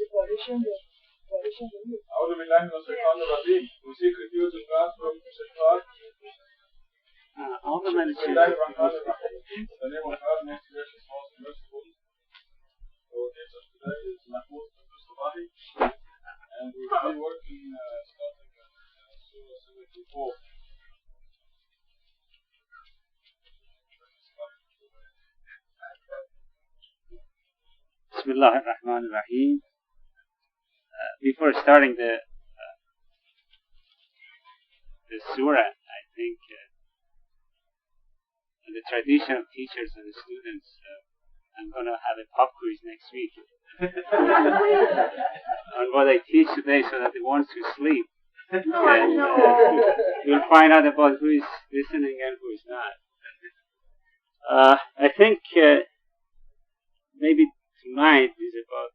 أعوذ بالله من الشيطان الرجيم. We seek refuge in God from Shaitan. The name of God, most gracious, most merciful. Our teacher today is Mahmoud Mustafahi, and we will be working starting at Surah 74. Bismillah ar-Rahman ar-Rahim. Before starting the surah, I think in the tradition of teachers and students, I'm going to have a pop quiz next week on what I teach today, so that the ones who sleep, and you'll find out about who is listening and who is not. I think maybe tonight is about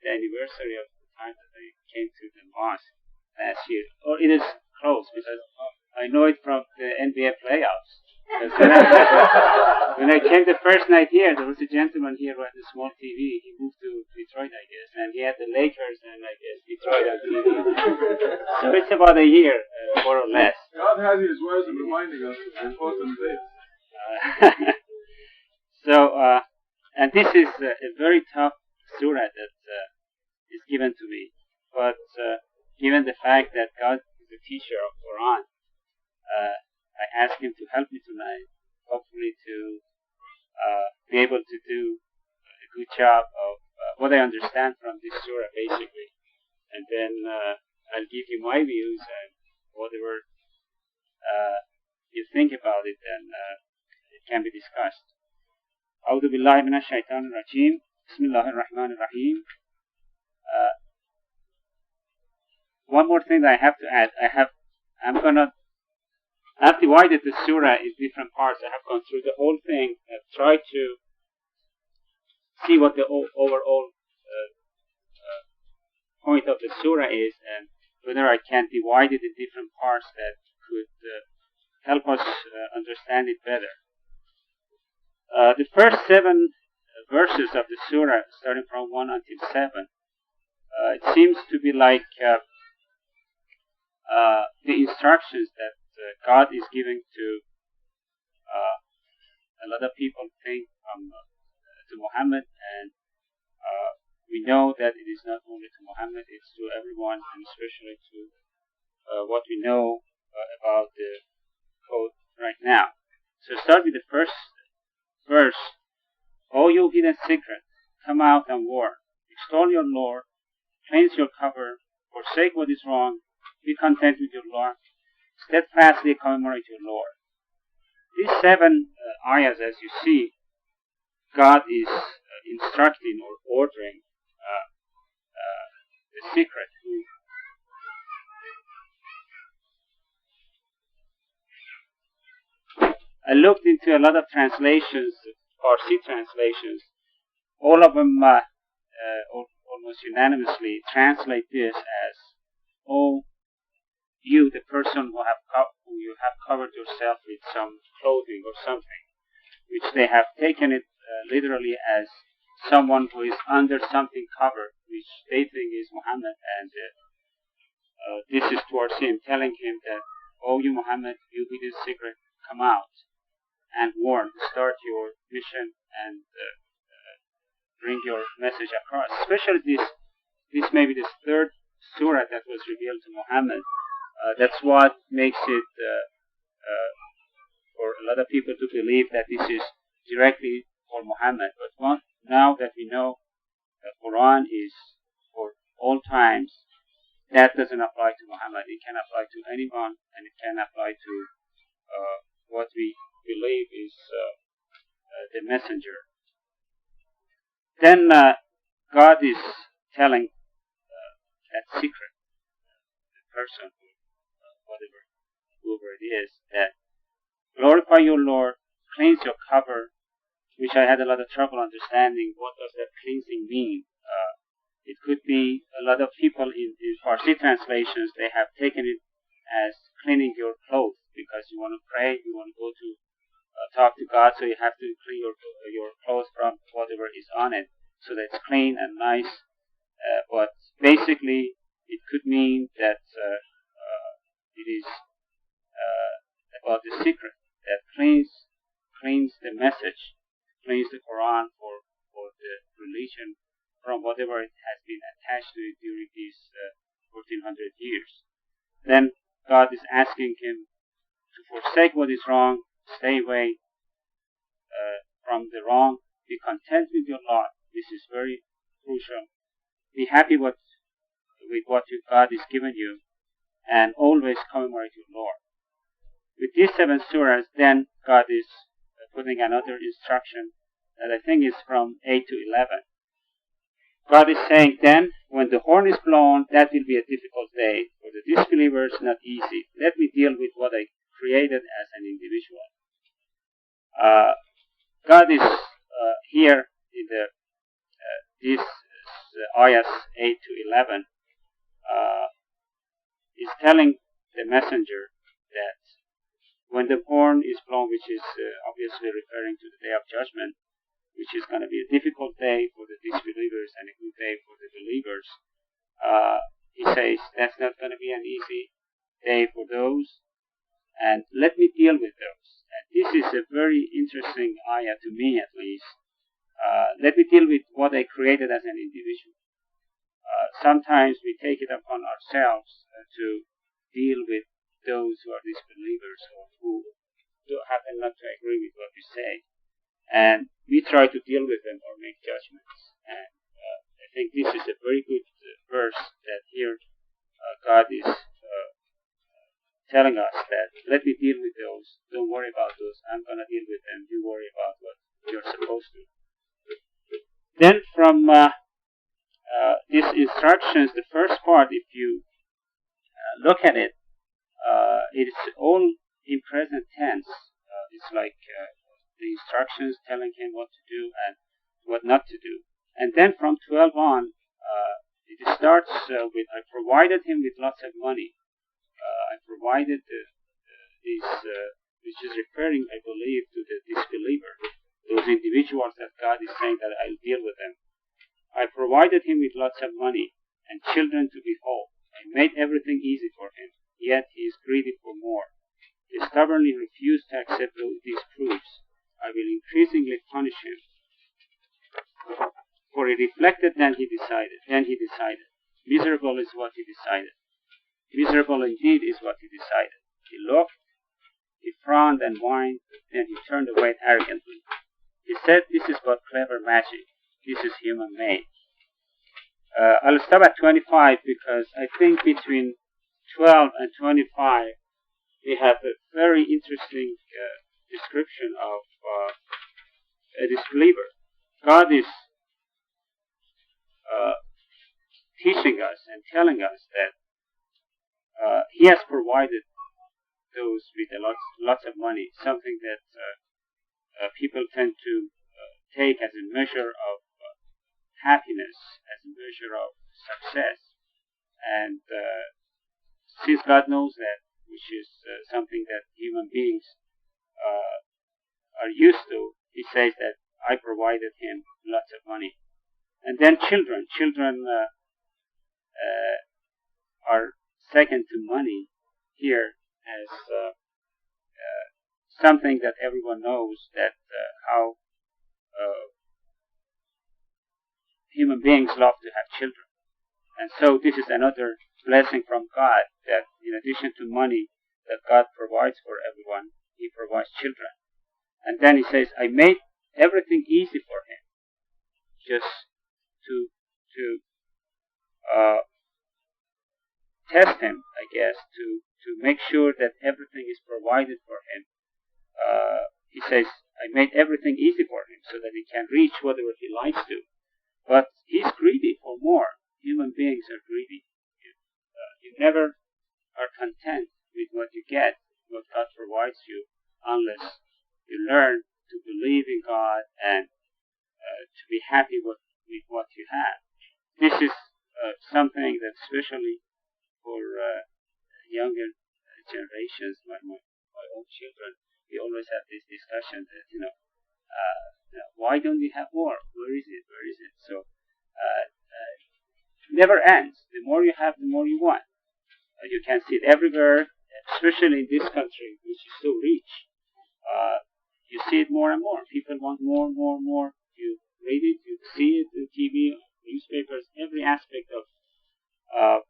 the anniversary of the time that I came to the mosque last year. Or it is close, because I know it from the NBA playoffs. When I came the first night here, there was a gentleman here with a small TV. He moved to Detroit, I guess, and he had the Lakers and I guess Detroit on TV. So it's about a year, more or less. God has His ways of reminding us of important dates. And this is a very tough surah that is given to me. But given the fact that God is the teacher of Quran, I ask Him to help me tonight, hopefully to be able to do a good job of what I understand from this surah, basically. And then I'll give you my views and whatever you think about it, and it can be discussed. أعوذ بالله من الشيطان الرجيم. بسم الله الرحمن الرحيم. One more thing that I have to add. I've divided the surah in different parts. I have gone through the whole thing and tried to see what the overall point of the surah is, and whether I can divide it in different parts that could help us understand it better. The first 7 verses of the surah, starting from 1 until 7, it seems to be like the instructions that God is giving to a lot of people think to Muhammad, and we know that it is not only to Muhammad, it's to everyone, and especially to what we know about the code right now. So start with the first verse. O you hidden secret, come out and warn. Extol your Lord, cleanse your cover, forsake what is wrong, be content with your Lord, steadfastly commemorate your Lord. These 7 ayahs, as you see, God is instructing or ordering the secret. I looked into a lot of translations, Farsi translations. All of them almost unanimously translate this as, "Oh, you, the person who you have covered yourself with some clothing or something," which they have taken it literally as someone who is under something covered, which they think is Muhammad, and this is towards him, telling him that, "Oh, you Muhammad, you hidden secret, come out and warn, start your mission and bring your message across." Especially this may be the 3rd surah that was revealed to Muhammad. That's what makes it for a lot of people to believe that this is directly for Muhammad. But now that we know that Quran is for all times, that doesn't apply to Muhammad. It can apply to anyone, and it can apply to what we believe is the messenger. Then God is telling that secret, the person, whoever it is, that glorify your Lord, cleanse your cover, which I had a lot of trouble understanding. What does that cleansing mean? It could be a lot of people in Farsi translations, they have taken it as cleaning your clothes, because you want to pray, you want to go to talk to God, so you have to clean your clothes from whatever is on it, so that it's clean and nice but basically it could mean that it is about the secret that cleans the message, cleans the Quran for the religion from whatever it has been attached to it during these 1400 years. Then God is asking him to forsake what is wrong, stay away from the wrong, be content with your lot. This is very crucial. Be happy with what God has given you, and always commemorate your Lord. With these 7 surahs, then God is putting another instruction that I think is from 8 to 11. God is saying then, when the horn is blown, that will be a difficult day. For the disbelievers, not easy. Let me deal with what I created as an individual. God is here in these ayahs 8 to 11 is telling the messenger that when the horn is blown, which is obviously referring to the day of judgment, which is going to be a difficult day for the disbelievers and a good day for the believers, he says that's not going to be an easy day for those, and let me deal with those. And this is a very interesting ayah to me, at least. Let me deal with what I created as an individual. Sometimes we take it upon ourselves to deal with those who are disbelievers or who happen not to agree with what we say, and we try to deal with them or make judgments. And I think this is a very good verse that here God is telling us that let me deal with those. Don't worry about those. I'm going to deal with them. You worry about what you're supposed to. Then from these instructions, the first part, if you look at it, it's all in present tense. It's like the instructions telling him what to do and what not to do. And then from 12 on, it starts with, I provided him with lots of money. I provided these, which is referring, I believe, to the disbeliever, those individuals that God is saying that I'll deal with them. I provided him with lots of money and children to behold. I made everything easy for him, yet he is greedy for more. He stubbornly refused to accept these proofs. I will increasingly punish him. For he reflected, then he decided. Miserable is what he decided. Miserable indeed is what he decided. He looked, he frowned and whined, then he turned away arrogantly. He said, this is but clever magic. This is human made. I'll stop at 25 because I think between 12 and 25 we have a very interesting description of a disbeliever. God is teaching us and telling us that He has provided those with lots of money, something that people tend to take as a measure of happiness, as a measure of success. And since God knows that, which is something that human beings are used to, He says that I provided him lots of money. And then children are second to money here as something that everyone knows that how human beings love to have children. And so this is another blessing from God, that in addition to money that God provides for everyone, He provides children. And then He says, I made everything easy for him, just to test him, I guess, to make sure that everything is provided for him. He says, I made everything easy for him so that he can reach whatever he likes to. But he's greedy for more. Human beings are greedy. You never are content with what you get, what God provides you, unless you learn to believe in God and to be happy with what you have. This is something that especially for younger generations, my own children, we always have this discussion that, why don't we have more? Where is it? So never ends. The more you have, the more you want. You can see it everywhere, especially in this country, which is so rich. You see it more and more. People want more and more and more. You read it, you see it on TV, newspapers, every aspect of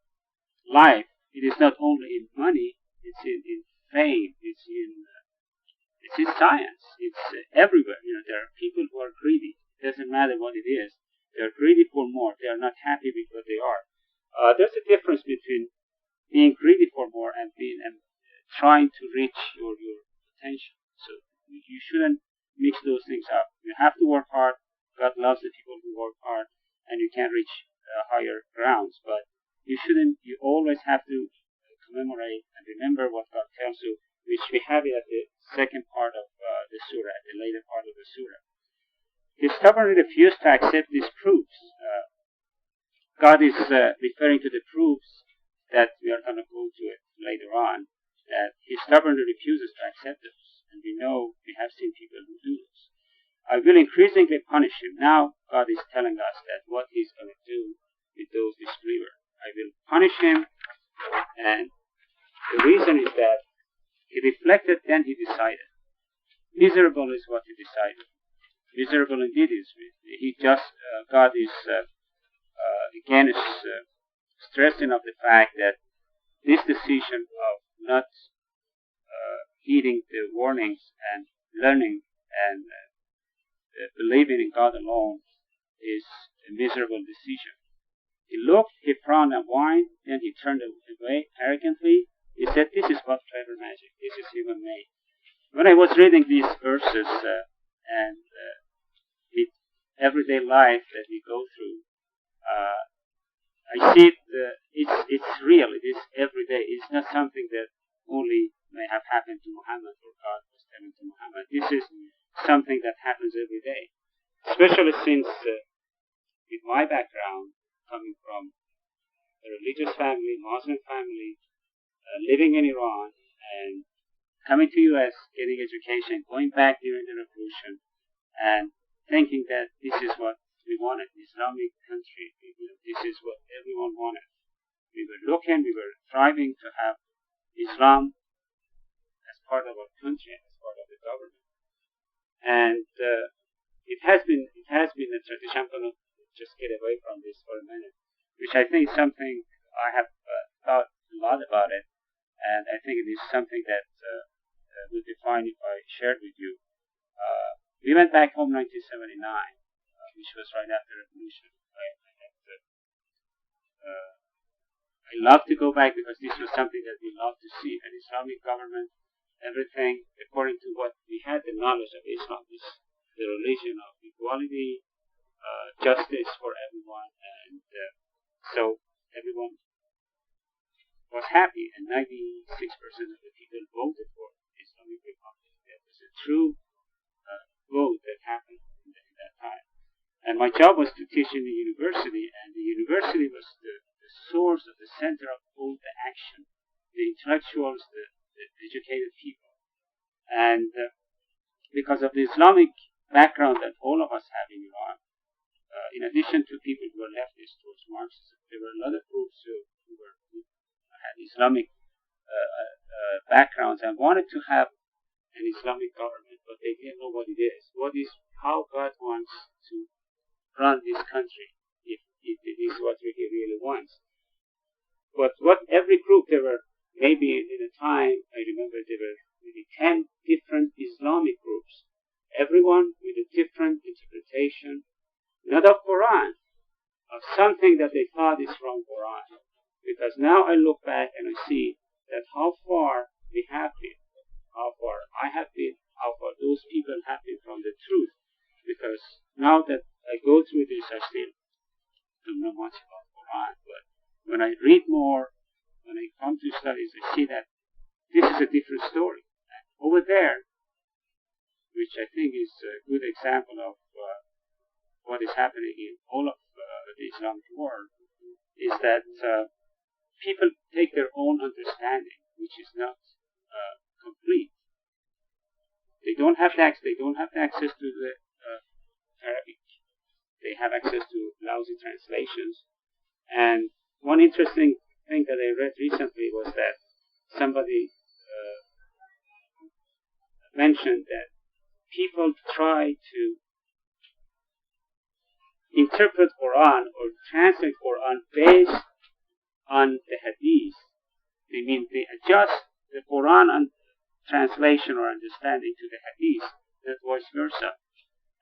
life. It is not only in money, it's in fame, it's in science, it's everywhere. There are people who are greedy. It doesn't matter what it is. They're greedy for more. They are not happy with what they are. There's a difference between being greedy for more and being trying to reach your potential. So you shouldn't mix those things up. You have to work hard. God loves the people who work hard, and you can reach higher grounds. But you shouldn't. You always have to commemorate and remember what God tells you, which we have it at the second part of the surah, at the later part of the surah. He stubbornly refused to accept these proofs. God is referring to the proofs that we are going to go to it later on, that he stubbornly refuses to accept those. And we know, we have seen people who do this. I will increasingly punish him. Now God is telling us that what he's going to do with those disbelievers. I will punish him, and the reason is that he reflected, then he decided. Miserable is what he decided. Miserable indeed is he. God is again is stressing of the fact that this decision of not heeding the warnings and learning and believing in God alone is a miserable decision. He looked, he frowned and whined, then he turned away arrogantly. He said, "This is but clever magic. This is human made." When I was reading these verses and the everyday life that we go through, I see it. It's real. It is every day. It's not something that only may have happened to Muhammad or God was telling to Muhammad. This is something that happens every day, especially since with my background, coming from a religious family, Muslim family, living in Iran, and coming to U.S., getting education, going back during the revolution, and thinking that this is what we wanted, Islamic country. This is what everyone wanted. We were looking, we were striving to have Islam as part of our country, as part of the government. And it has been a tradition. I'm going to just get away from this for a minute, which I think is something I have thought a lot about it, and I think it is something that would be fine if I shared with you. We went back home in 1979, which was right after the revolution. I love to go back because this was something that we love to see, an Islamic government, everything according to what we had the knowledge of Islam, is the religion of equality, justice for everyone, and so everyone was happy, and 96% of the people voted for Islamic Republic. That was a true vote that happened in that time. And my job was to teach in the university, and the university was the source of the center of all the action, the intellectuals, the educated people. And because of the Islamic background that all of us have in Iran, in addition to people who were leftists towards Marxism, there were a lot of groups who had Islamic backgrounds and wanted to have an Islamic government, but they didn't know what it is. How God wants to run this country, if it is what he really wants. But every group, there were maybe in a time, I remember there were maybe 10 different Islamic groups, everyone with a different interpretation, not of Quran, of something that they thought is from Quran. Because now I look back and I see that how far we have been, how far I have been, how far those people have been from the truth. Because now that I go through this, I still don't know much about Quran, but when I read more, when I come to studies, I see that this is a different story. And over there, which I think is a good example of what is happening in all of the Islamic world, is that people take their own understanding, which is not complete. They don't have access to the Arabic. They have access to lousy translations, And one interesting thing that I read recently was that somebody mentioned that people try to interpret Quran or translate Quran based on the Hadith. They mean they adjust the Quran translation or understanding to the Hadith, that vice versa.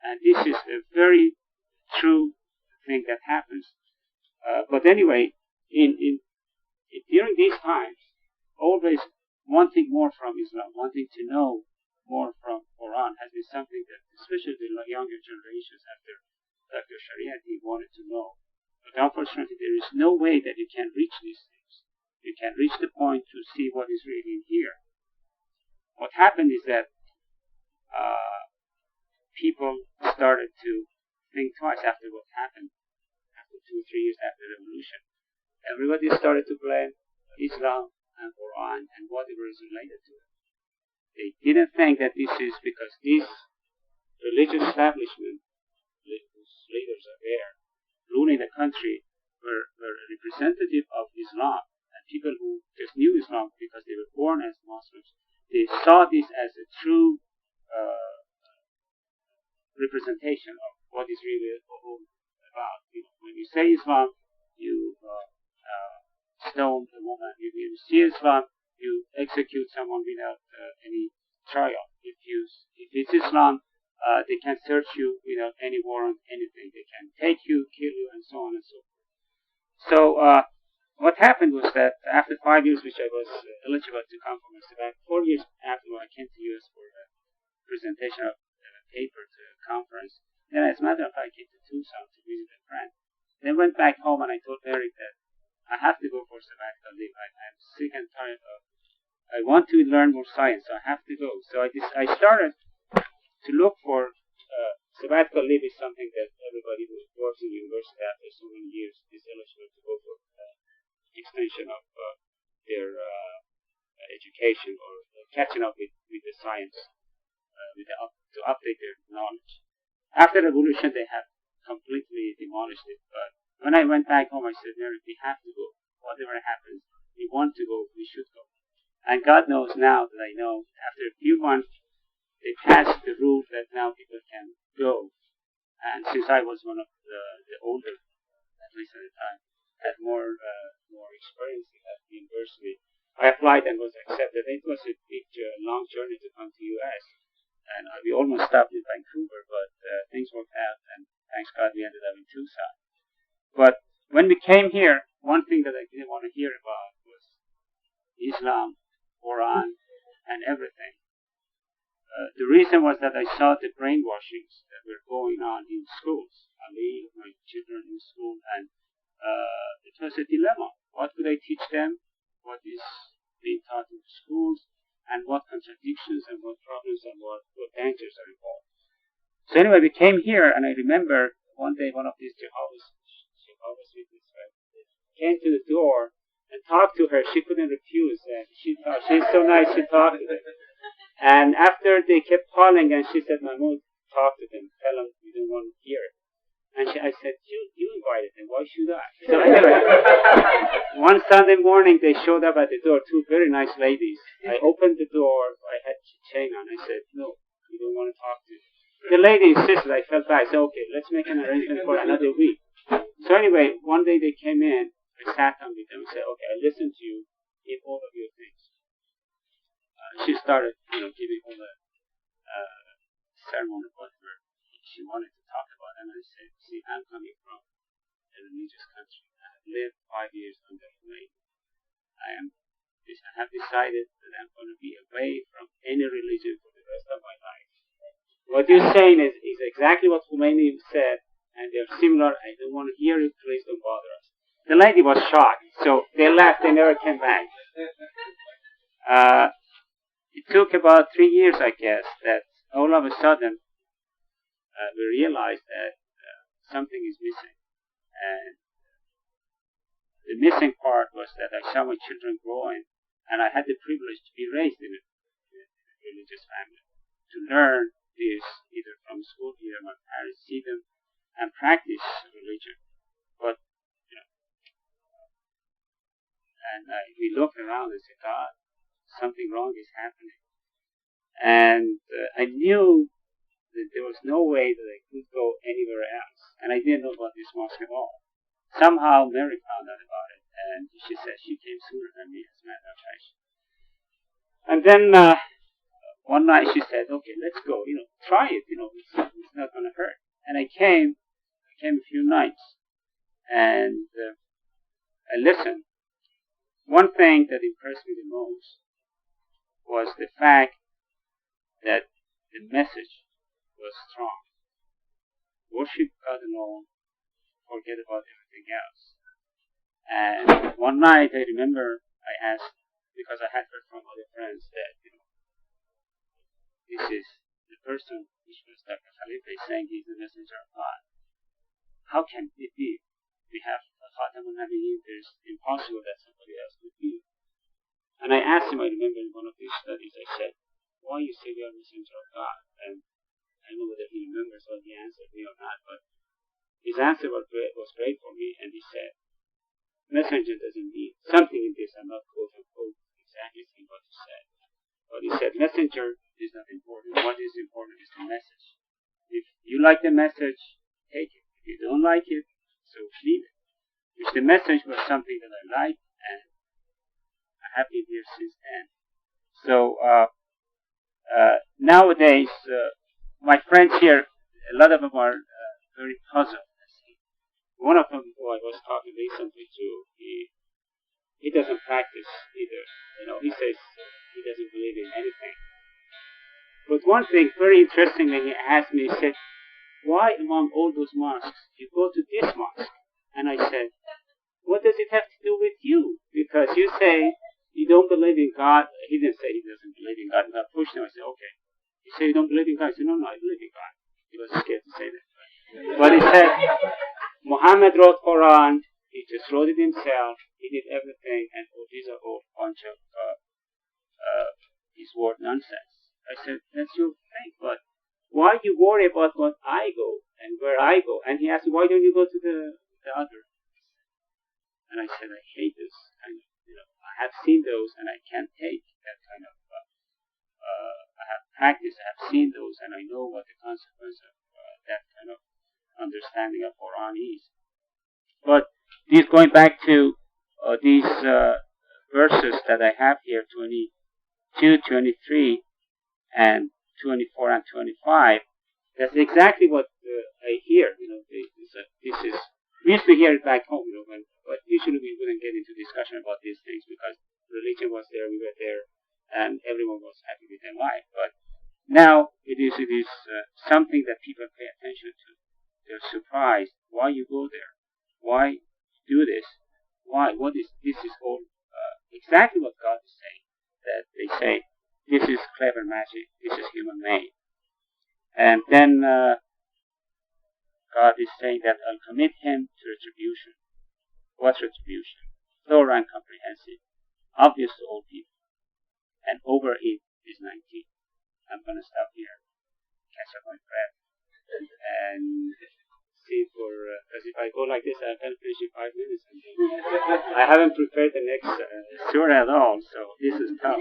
And this is a very true thing that happens. But anyway, during these times, always wanting more from Islam, wanting to know more from Quran has been something that, especially the younger generations after Dr. Shariati wanted to know. But unfortunately, there is no way that you can reach these things. You can reach the point to see what is really in here. What happened is that people started to think twice after what happened, after 2 or 3 years after the revolution. Everybody started to blame Islam and Quran and whatever is related to it. They didn't think that this is because this religious establishment, whose leaders are there, ruling the country, were a representative of Islam, and people who just knew Islam because they were born as Muslims, they saw this as a true representation of what is really all about. When you say Islam, you stone a woman. If you see Islam, you execute someone without any trial. If it's Islam, they can search you without any warrant, anything. They can take you, kill you, and so on and so forth. So what happened was that after 5 years, which I was eligible to come from Sabbath, 4 years after I came to US for a presentation of a paper to a conference, then as a matter of fact, I came to Tucson to visit a friend. Then went back home and I told Eric that I have to go for sabbatical leave. I'm sick and tired of. I want to learn more science, so I have to go. So I started to look for sabbatical leave is something that everybody who works in university after so many years is eligible to go for extension of their education or catching up with the science, to update their knowledge. After the revolution, they have completely demolished it. But when I went back home, I said, Mary, we have to go. Whatever happens, we want to go, we should go. And God knows now that I know, after a few months, they passed the rule that now people can go. And since I was one of the older, at least at the time, had more experience at the university, I applied and was accepted. It was a big, long journey to come to U.S. And we almost stopped in Vancouver, but things worked out, and thanks God we ended up in Tucson. But when we came here, one thing that I didn't want to hear about was Islam, Quran, and everything. The reason was that I saw the brainwashings that were going on in schools. I mean, my children in school, and it was a dilemma. What could I teach them? What is being taught in the schools? And what contradictions and what problems and what dangers are involved. So anyway, we came here, and I remember one day one of these Jehovah's Witnesses came to the door and talked to her. She couldn't refuse, and she thought she's so nice. She talked to them, and after they kept calling, and she said, "Mahmoud, talk to them. Tell them we don't want to hear it." And I said, "You invited them. Why should I?" So anyway, one Sunday morning they showed up at the door, two very nice ladies. I opened the door. I had chain on. I said, "No, we don't want to talk to you." The lady insisted. I felt bad. I said, "Okay, let's make an arrangement for another week." So anyway, one day they came in. I sat down with them and said, "Okay, I listened to you. Give all of your things." She started, giving all the sermon of what she wanted to talk about, and I said, "See, I'm coming from a religious country. I have lived 5 years under Khomeini. I have decided that I'm going to be away from any religion for the rest of my life. What you're saying is exactly what Khomeini said, and they're similar. I don't want to hear it. Please don't bother us." The lady was shocked, so they left. They never came back. It took about 3 years, I guess, that all of a sudden we realized that something is missing. And the missing part was that I saw my children growing, and I had the privilege to be raised in a religious family, to learn this either from school, either my parents see them, and practice religion. But And we looked around and said, God, something wrong is happening. And I knew that there was no way that I could go anywhere else. And I didn't know about this mosque at all. Somehow Mary found out about it, and she said she came sooner than me, as a matter of fact. And then one night she said, okay, let's go, try it, it's not going to hurt. And I came a few nights, and I listened. One thing that impressed me the most was the fact that the message was strong. Worship God alone, forget about everything else. And one night I remember I asked, because I had heard from other friends that, this is the person, which was Dr. Khalifa, saying he's the messenger of God. How can it be? We have Khatam al-Nabiyyin, it's impossible that somebody else would be. And I asked him, I remember in one of these studies, I said, why you say you are a messenger of God? And I don't know whether he remembers what he answered me or not, but his answer was great for me, and he said, messenger doesn't mean something in this, I'm not quote unquote exactly saying what he said. But he said, messenger is not important. What is important is the message. If you like the message, take it. If you don't like it, so leave it. Which the message was something that I liked, and I have been here since then. So, nowadays, my friends here, a lot of them are very puzzled. One of them, who I was talking recently to, he doesn't practice either. He says he doesn't believe in anything. But one thing, very interestingly, he asked me, he said, why among all those mosques, you go to this mosque? And I said, what does it have to do with you? Because you say you don't believe in God. He didn't say he doesn't believe in God. And I pushed him. I said, okay. You say you don't believe in God? I said, no, I believe in God. He was scared to say that. But he said, Muhammad wrote Quran. He just wrote it himself. He did everything. And these are all a bunch of his word nonsense. I said, that's your thing. But why do you worry about what I go and where I go? And he asked me, why don't you go to the other? And I said, I hate this kind of, I have seen those and I can't take that kind of, I have practiced, I have seen those, and I know what the consequence of that kind of understanding of Quran is. But these, going back to these verses that I have here, 22, 23, and 24 and 25, that's exactly what I hear. This is, we used to hear it back home, but usually we wouldn't get into discussion about these things because religion was there, we were there, and everyone was happy with their life. But now it is something that people pay attention to. They're surprised. Why you go there? Why do this? Why? What is this? Is all exactly what God is saying. That they say this is clever magic. This is human made. And then God is saying that I'll commit him to retribution. What retribution? Thorough and comprehensive, obvious to all people, and over it is 19. I'm going to stop here, catch up my breath, and see because if I go like this, I can finish in 5 minutes. I haven't prepared the next surah at all, so this is tough.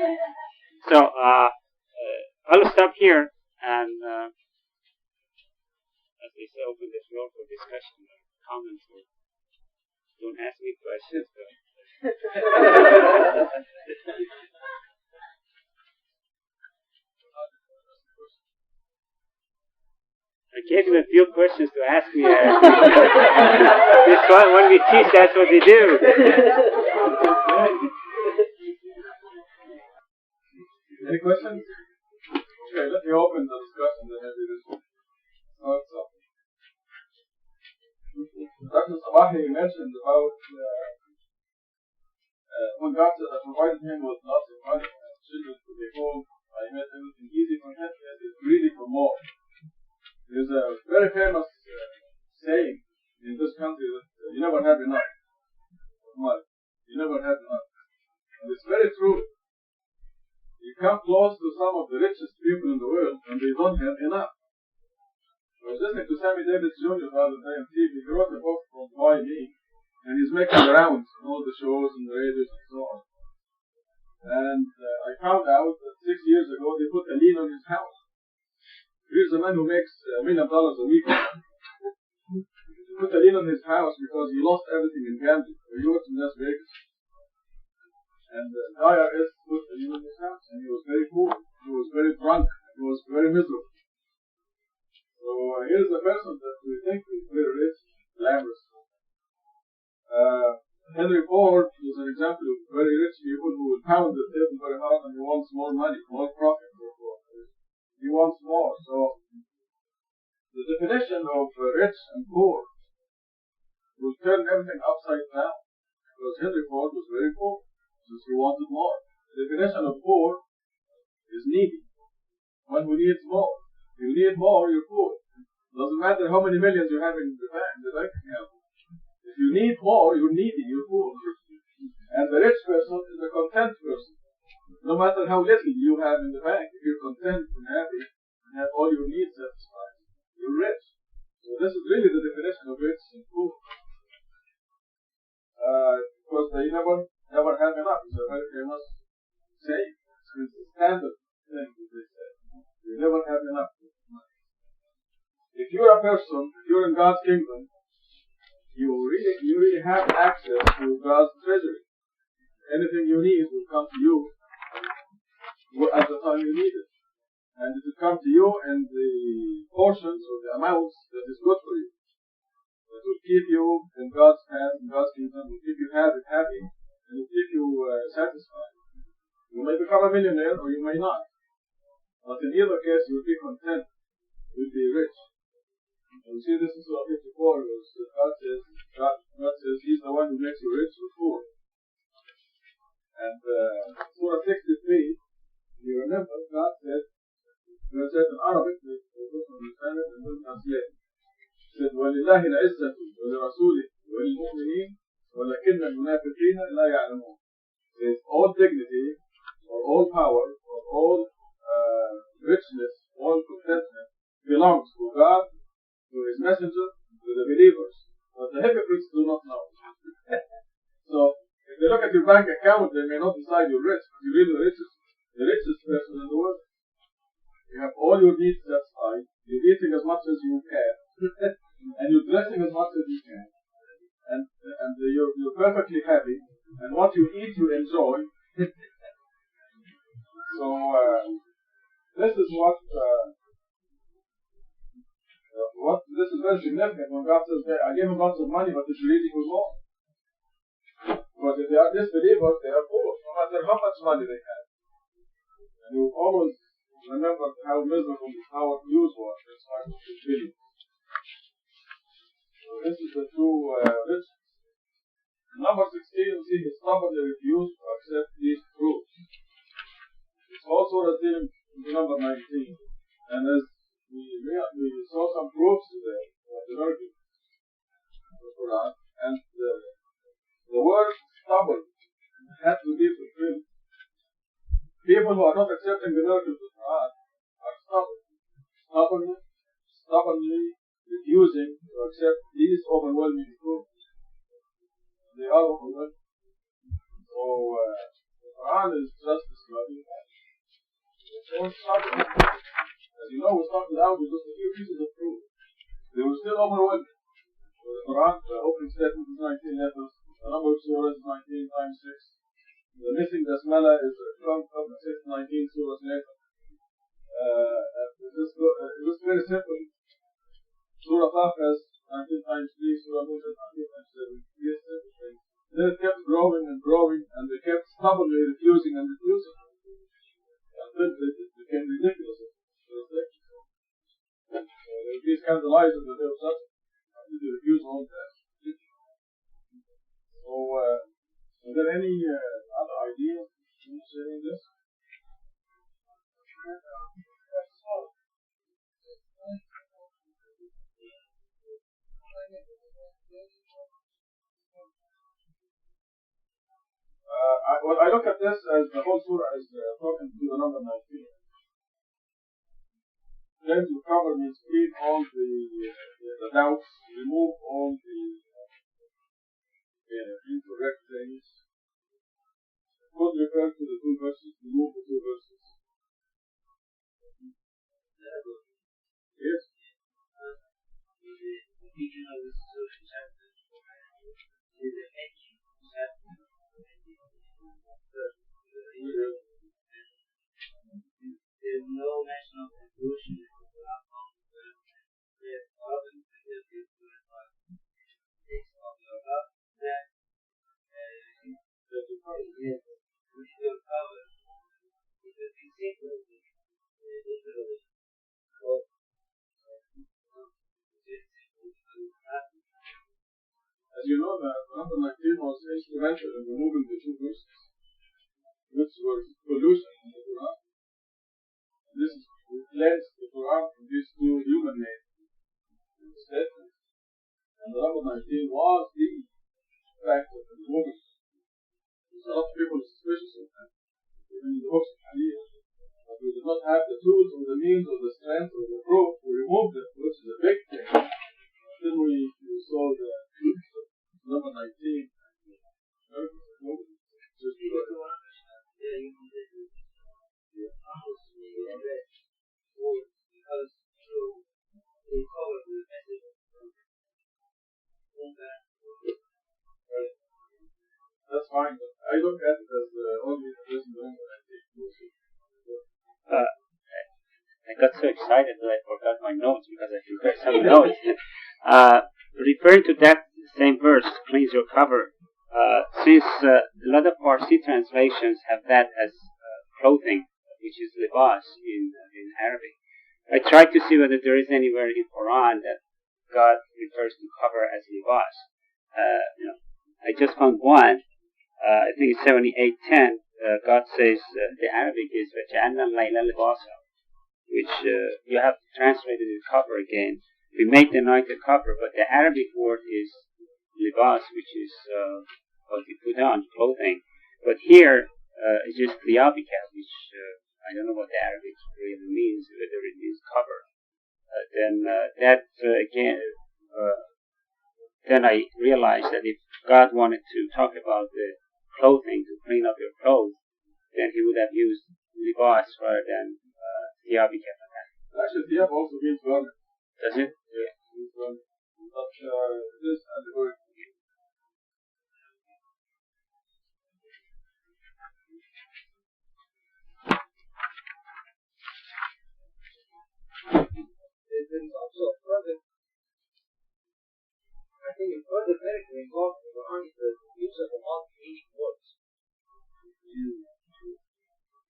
So I'll stop here, and as they say, open the floor for discussion or comments. Or don't ask me questions, but I gave him a few questions to ask me. This one, when we teach, that's what we do. Any questions? Okay, let me open the discussion then maybe this will start something. Dr. Sabahi mentioned about when God provided him with lots of money and children to be home, I made everything easy for him, and he's greedy for more. There's a very famous saying in this country that you never have enough of money. You never have enough. And it's very true. You come close to some of the richest people in the world and they don't have enough. I was listening to Sammy Davis Jr. the other day on TV. He wrote a book called Why Me? and he's making the rounds on all the shows and the radios and so on. And I found out that 6 years ago they put a lien on his house. Here's a man who makes $1 million a week. He put a lien on his house because he lost everything in gambling. He worked in Las Vegas. And the IRS put a lien on his house, and he was very poor. He was very drunk. He was very miserable. So here's a person that we think is very rich, glamorous. Henry Ford is an example of very rich people who will pound the table very hard and he wants more money, more profit. He wants more. So the definition of rich and poor will turn everything upside down. Because Henry Ford was very poor, since he wanted more. The definition of poor is needy. One who needs more. If you need more, you're poor. Doesn't matter how many millions you have in the bank account. If you need more, you're needy, you're poor. And the rich person is a content person. No matter how little you have in the bank, if you're content and happy and have all your needs satisfied, you're rich. So this is really the definition of rich and poor. Because they never have enough. It's a very famous saying. It's a standard thing that they say. You never have enough. If you're a person, if you're in God's kingdom, you really have access to God's treasury. Anything you need will come to you at the time you need it. And it will come to you in the portions or the amounts that is good for you. That will keep you in God's hands, in God's kingdom, will keep you happy, and will keep you satisfied. You may become a millionaire or you may not. But in either case, you will be content. You will be rich. And we see this in Surah 54, God says He's the one who makes you rich or poor. And Surah 63, you remember, God said in Arabic, they don't understand it and don't translate it. He said, وَلِلَّهِ الْعِزَّةُ وَلِرَسُولِهِ وَلِلْمُؤْمِنِينَ وَلَكِنَّ الْمُنَافِقِينَ لَا يَعْلَمُونَ. Says all dignity, or all power, or all richness, all contentment belongs to God, to His messenger, to the believers. But the hypocrites do not know. So, if they look at your bank account, they may not decide you're rich, but you're really the richest person in the world. You have all your needs satisfied, you're eating as much as you can, and you're dressing as much as you can, and you're perfectly happy, and what you eat you enjoy. So, this is this is very significant when God says, I gave him lots of money, but he's greedy for more. Because if they are disbelievers, they are poor, no matter how much money they have. And you always remember how miserable Howard Hughes was. That's why he's billion. So this is the true riches. Number 16, you see, he stubbornly refused to accept these proofs. It's also dealing with number 19. And as we saw some proofs today of the miracles of the Quran, and the word stubborn had to be fulfilled. People who are not accepting the miracles of the Quran are stubbornly refusing to accept these overwhelming proofs. They are overwhelming. So the Quran is just describing that. It's all stubborn. As you know, we started out with just a few pieces of proof. They were still overwhelming. So the Quran, the opening statement is 19 letters. The number of surahs is 19 times 6. The missing basmala is from 19 surahs later. This is very simple. Surah Qaf has 19 times 3, Surah Nur has 19 times 7. Yes, simple thing. Then it kept growing and growing, and they kept stubbornly refusing and refusing. Until it became ridiculous. They would be scandalized that they were such. Until they refused all that. So, are there any other ideas in sharing this? I look at this as the whole surah as talking to the number 19. Then to cover means clean all the doubts, remove all the incorrect things, could refer to the two verses, remove the two verses. Yes. The teaching of the social chapter is the making chapter. There's no mention of conclusion in the Quran. There's often suggested to us by takes of your love that we should cover because we secretly literally as you know, the number 19 was instrumental in removing the two verses, which was pollution in the Quran. This is to cleanse the Quran from these two human-made statements. And the number 19 was the fact of removing it. A lot of people are suspicious of that, even in the books of Hadith. But we did not have the tools or the means or the strength or the proof to remove them, which is a big thing. Then we saw the number 19. That's fine, but I don't get it as only the person doing the 19. I got so excited that I forgot my notes because I prepared some notes. Referring to that same verse, cleanse your cover, since a lot of Farsi translations have that as clothing, which is libas in Arabic. I tried to see whether there is anywhere in Quran that God refers to cover as libas. I just found one. I think it's 78:10. God says the Arabic is وَجَعَلْنَا اللَّيْلَ لِبَاسًا, which you have to translate it as cover again. We make the night a cover, but the Arabic word is libas, which is what you put on, clothing. But here it's just thiyabika, which I don't know what the Arabic really means, whether it means cover. Then I realized that if God wanted to talk about the clothing, to clean up your clothes, then he would have used libas rather than thiyabika. Actually, thiyab also means garment. Does it? Yes, it means garment. But this and the word. There is also a further, I think a further benefit involved in the Quran is the use of the multi-meaning words to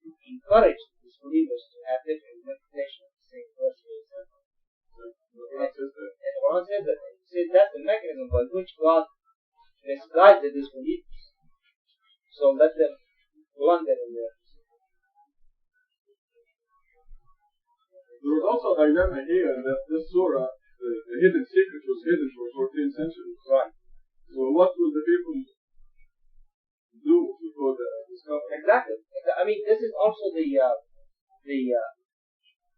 encourage disbelievers to have different interpretation of the same verse, for example. And the Quran says that. It says that's the mechanism by which God misguides the disbelievers. So let them blunder in their. There was also a dilemma here that this surah, the hidden secret was hidden for 14 centuries. Right. So what will the people do before the discovery? Exactly. I mean, this is also the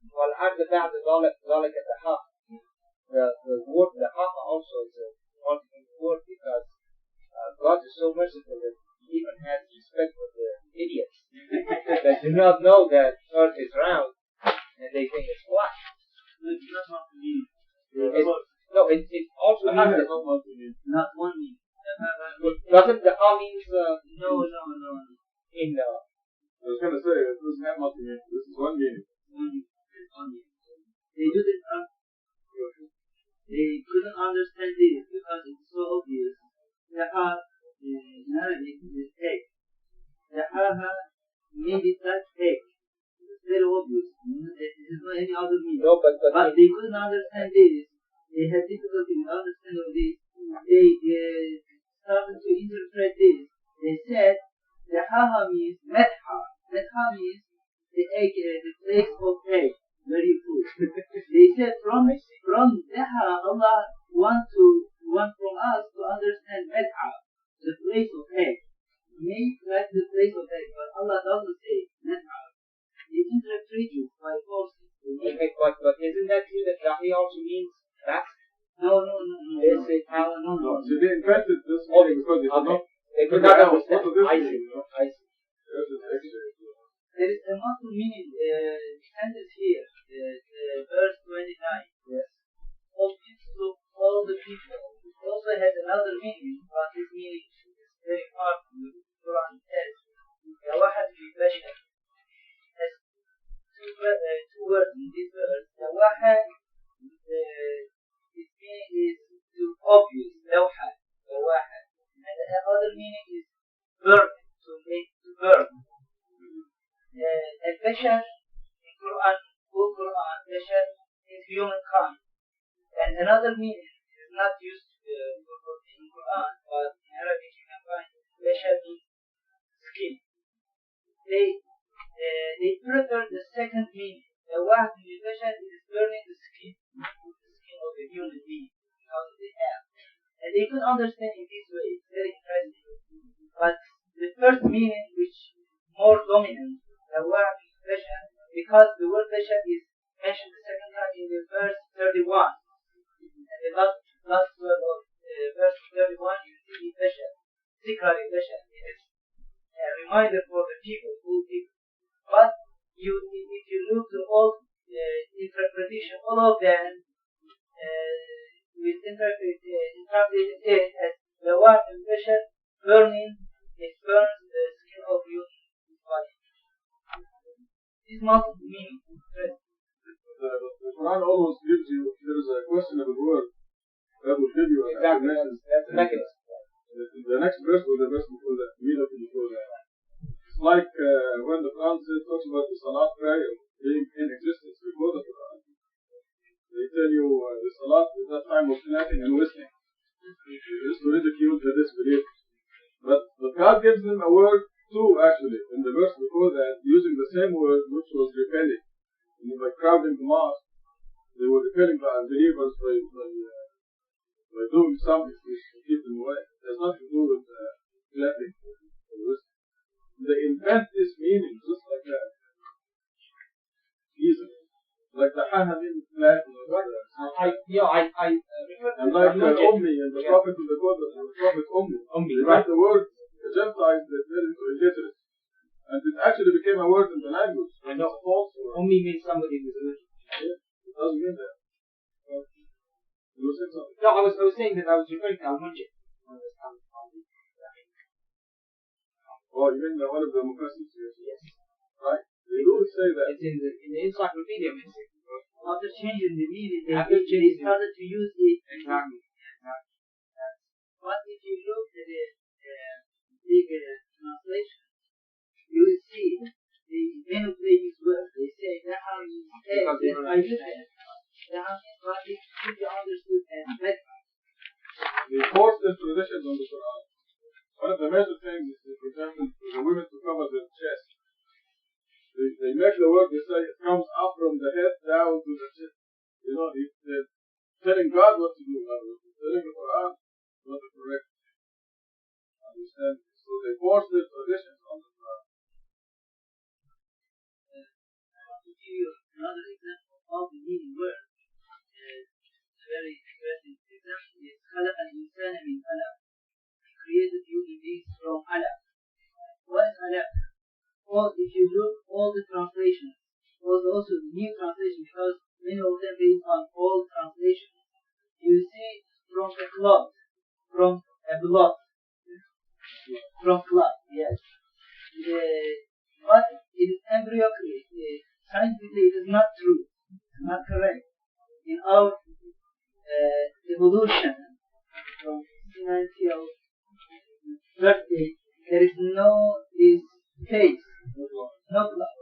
والعبد بعد ذلك الحق. The word the haq also is a multiple word because God is so merciful that He even has respect for the idiots that do not know that Earth is round and they think it's flat. It's not multi-meaning. No, it also means that Not one meaning. doesn't the ha means No. in I was going to say, it doesn't have multi-meaning. This is one meaning. It's one meaning. They couldn't understand this because it's so obvious. The ha in Arabic is egg. The ha made it that egg. It's very obvious. There is no any other meaning. no, but They couldn't understand this. They had difficulty with understanding of this. They started to interpret this. They said the haha means metha. Metha means the egg, the place of egg, where you put. They said from metha, Allah want from us to understand metha, the place of egg. Make like the place of egg, but Allah doesn't say metha. They interpret it by force. but isn't that true that Dahi also means fast? No. There's say town. No. So they invented this meaning because they could not. They could not understand. What is this I meaning, see. you know? I see. This is extra. There is a multiple meaning sentence here, verse 29. Yes. Obvious to all the people. It also has another meaning, but this meaning is very powerful. The Quran says, "Yawahad fi bashar." Has two words in this verse. Yawahad, its meaning is to obvious. Yawahad. Yawahad. And the other meaning is burn, to make, to burn. Al-Bashar in Quran, full Quran, Bashar is humankind. And another meaning is not used in Quran, but in Arabic you can find Bashar means skin. They prefer the second meaning. The wahd in Bashar is burning the skin of the human being because of the hair. And they could understand in this way. It's very interesting. But the first meaning, which more dominant, the word Bashar, because the word Bashar is mentioned the second time in the verse 31. And the last word of verse 31 is Zikri Bashar. Zikri Bashar. It is a reminder for the people, full people. But if you look to all interpretation, all of them will translate it as the word Bashar burning. It burns the skin of your body. This multiple meaning. The Quran always gives you, there is a questionable word that will give you an explanation. That's the mechanism. The next verse or the verse before that, immediately before that. It's like when the Quran talks about the Salat prayer being in existence before the Quran. They tell you the Salat at that time was nothing and listening. Just to ridicule the disbelief. But God gives them a word too, actually, in the verse before that, using the same word which was repelling. And by crowding the mosque, they were repelling the unbelievers by doing something to keep them away. It has nothing to do with clapping or listening. They invent this meaning just like that. Easily. Like the Hanamin Latin. I And like Ummi and the Prophet of the God, the Prophet Ummi. They write the word, the Gentiles, they made it into illiterate. And it actually became a word in the language. I know. It's a false word. Ummi means somebody who's illiterate. Yeah, it doesn't mean that. You were saying something? No, I was saying that I was referring to Al-Munjid. Oh, you mean one of the Mufassirs? Yes. Right? They do say that. It's in the encyclopedia. After changing the meaning, they After started to use it. Exactly. But if you look at the big translation, you will see they manipulate this word. They say Naha means egg, that's by difference. Naha means what it should be understood as medha. They force their traditions on the Quran. One of the major things is, for example, for the women to cover their chest. They make the word, they say it comes up from the head down to the chest. You know, they're telling God what to do. They're telling the Quran what to correct. Understand? So they force their traditions on the Quran. To give you another example of the meaning word, a very interesting example is خلق الإنسان من علق. He created human beings from علق. What is علق? Well, if you look all the translations, also the new translation, because many of them based on old translations, you see from a cloth, from a blood, from cloth, yes. But it is embryonically, scientifically it is not true, not correct. In our evolution from C9 till birthday, there is no face, no blood.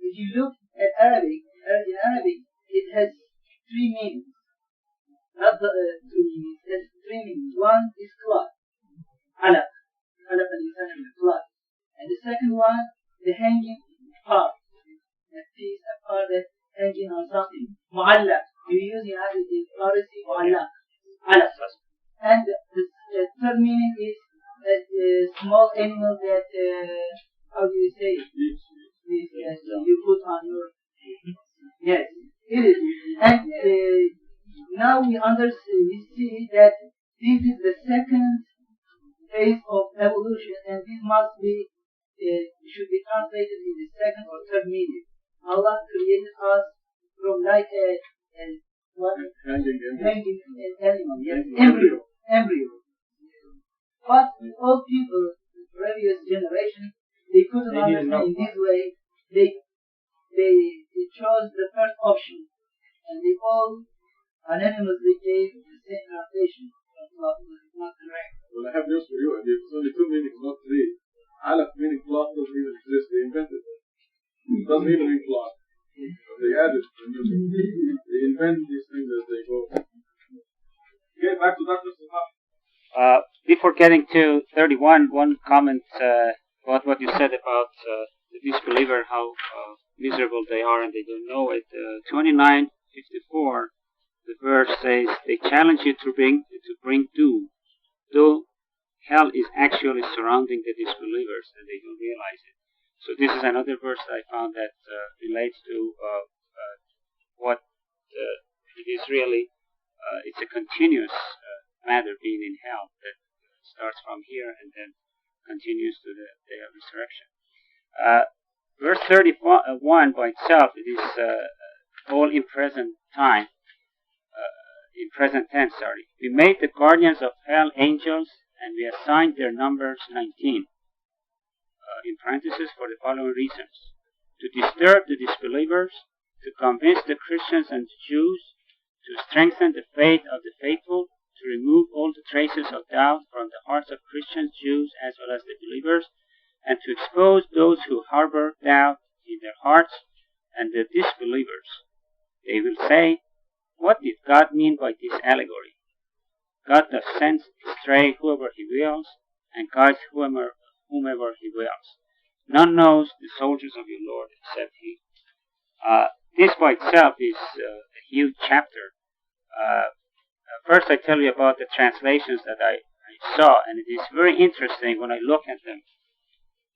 If you look at Arabic, in Arabic, it has three meanings. Not two meanings, it has three meanings. One is cloth, alaq, alaq al-insan min cloth. And the second one, the hanging part, a piece, a part that's hanging on something. Mu'allaq. You use in Arabic in Farsi, mu'allaq, alaq. And the third meaning is a small animal that, how do you say it? You put on your, yes, it is. And now we understand, we see that this is the second phase of evolution, and this must be should be translated in the second or third meaning. Allah created us from like a hanging animal, yes, embryo. But all people, the previous generation, they couldn't understand in this way. They chose the first option, and they all unanimously gave the same translation. But it's not correct. Well, I have news for you. It's only two meanings, not three. Alaf meaning cloth doesn't even exist. They invented it. It doesn't even mean cloth. They added the new thing. They invent these things as they go. Okay, back to Dr. Sahab. Before getting to 31, one comment about what you said about the disbeliever, how miserable they are and they don't know it. 29:54, the verse says, "They challenge you to bring doom, though hell is actually surrounding the disbelievers and they don't realize it." So this is another verse that I found that relates to what it is really. It's a continuous matter being in hell that starts from here and then continues to the day of resurrection. Verse 31 by itself, it is all in present time, in present tense, sorry. "We made the guardians of hell angels, and we assigned their numbers 19, in parentheses for the following reasons: to disturb the disbelievers, to convince the Christians and the Jews, to strengthen the faith of the faithful, to remove all the traces of doubt from the hearts of Christians, Jews, as well as the believers, and to expose those who harbor doubt in their hearts and the disbelievers. They will say, 'What did God mean by this allegory?' God does send astray whoever he wills, and guides whomever he wills. None knows the soldiers of your Lord except he." This by itself is a huge chapter. First I tell you about the translations that I saw, and it is very interesting when I look at them,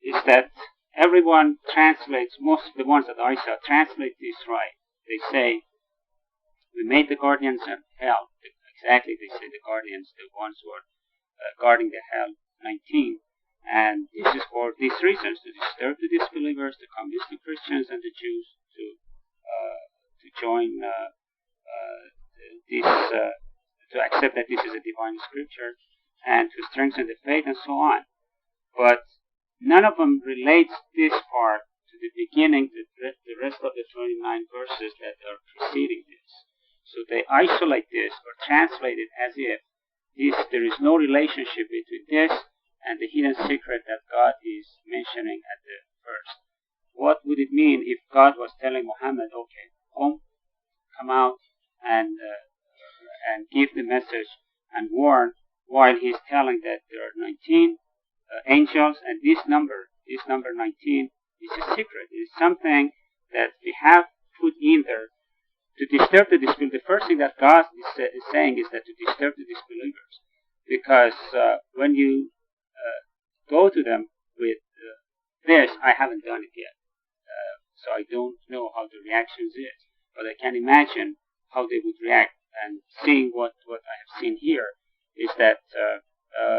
is that everyone translates, most of the ones that I saw, translate this right. They say, "We made the guardians of hell." Exactly, they say the guardians, the ones who are guarding the hell, 19. And this is for these reasons: to disturb the disbelievers, to convince the Christians and the Jews to join to accept that this is a divine scripture, and to strengthen the faith, and so on. But none of them relates this part to the beginning, the rest of the 29 verses that are preceding this. So they isolate this or translate it as if there is no relationship between this and the hidden secret that God is mentioning at the first. What would it mean if God was telling Muhammad, "Okay, come out and give the message and warn," while he's telling that there are 19 angels, and this number 19 is a secret. It is something that we have put in there to disturb the disbelievers. The first thing that God is saying is that to disturb the disbelievers, because when you go to them with this, I haven't done it yet, so I don't know how the reactions is, but I can imagine how they would react. And seeing what I have seen here is that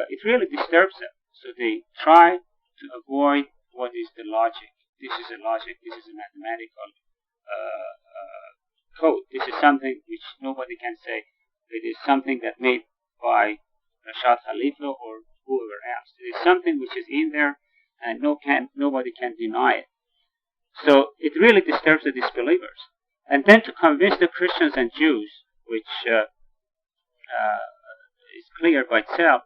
it really disturbs them. So they try to avoid what is the logic. This is a logic. This is a mathematical code. This is something which nobody can say it is something that made by Rashad Khalifa or whoever else. It is something which is in there, and nobody can deny it. So it really disturbs the disbelievers. And then to convince the Christians and Jews, which is clear by itself,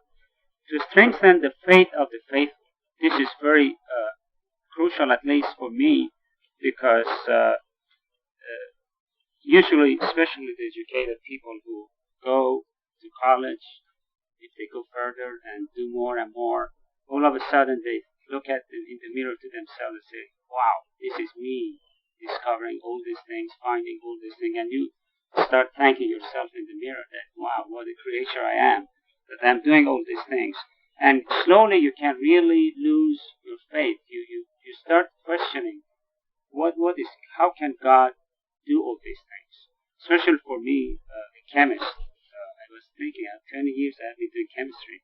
to strengthen the faith of the faithful. This is very crucial, at least for me, because usually, especially the educated people who go to college, if they go further and do more and more, all of a sudden they look in the mirror to themselves and say, "Wow, this is me discovering all these things, finding all these things," and you start thanking yourself in the mirror that, "Wow, what a creature I am, that I'm doing all these things." And slowly you can really lose your faith. You start questioning how can God do all these things? Especially for me, a chemist, I was thinking, 20 years I've been doing chemistry.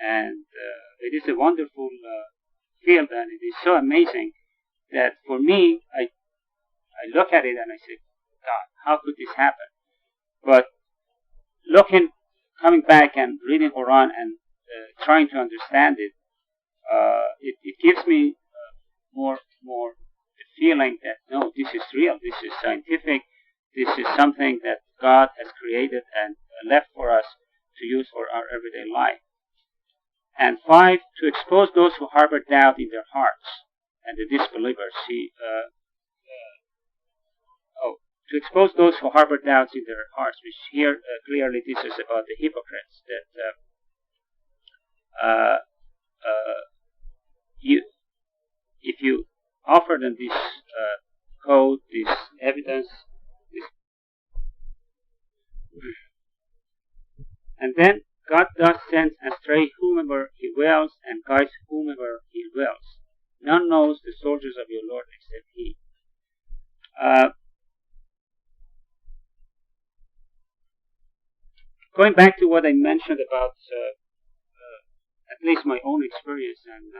And it is a wonderful field, and it is so amazing that for me, I look at it and I say, God, how could this happen? But coming back and reading Quran and trying to understand it, it gives me more the feeling that no, this is real, this is scientific, this is something that God has created and left for us to use for our everyday life. And 5, to expose those who harbor doubt in their hearts and the disbelievers. To expose those who harbor doubts in their hearts, which here clearly this is about the hypocrites, that if you offer them this code, this evidence, and then God thus sends astray whomever He wills and guides whomever He wills. None knows the soldiers of your Lord except He. Going back to what I mentioned about at least my own experience and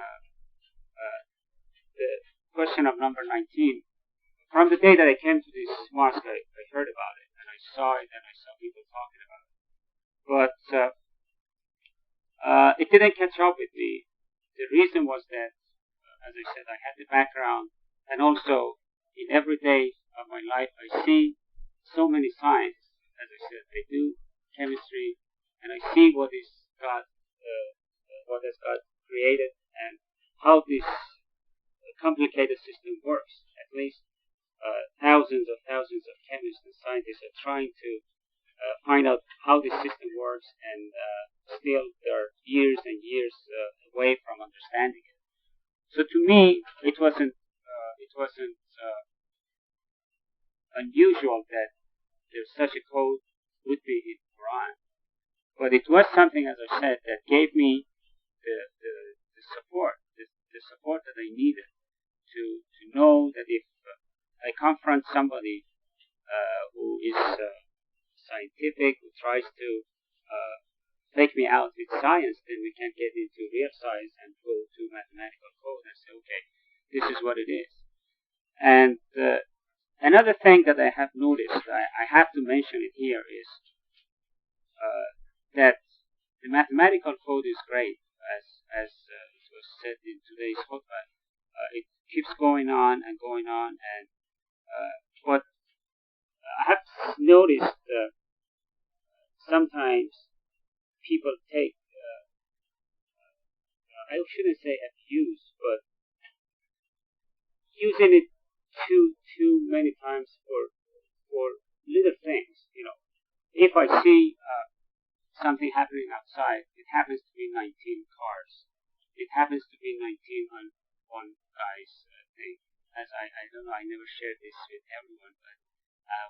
the question of number 19, from the day that I came to this mosque, I heard about it and I saw it and I saw people talking about it. But it didn't catch up with me. The reason was that, as I said, I had the background, and also in every day of my life I see so many signs. As I said, I do chemistry, and I see what has God created and how this complicated system works. At least thousands of chemists and scientists are trying to find out how this system works, and still there are years and years away from understanding it. So to me, it wasn't unusual that there's such a code would be in Quran, but it was something, as I said, that gave me the support that I needed to know that if I confront somebody who is scientific, who tries to take me out with science, then we can get into real science and go to mathematical code and say, okay, this is what it is. And another thing that I have noticed, I have to mention it here, is that the mathematical code is great, as it was said in today's khutbah. It keeps going on and going on, and what I have noticed, sometimes people take, I shouldn't say abuse, but using it too many times for little things. You know, if I see something happening outside, it happens to be 19 cars. It happens to be 19 on one guy's thing. As I don't know, I never shared this with everyone, but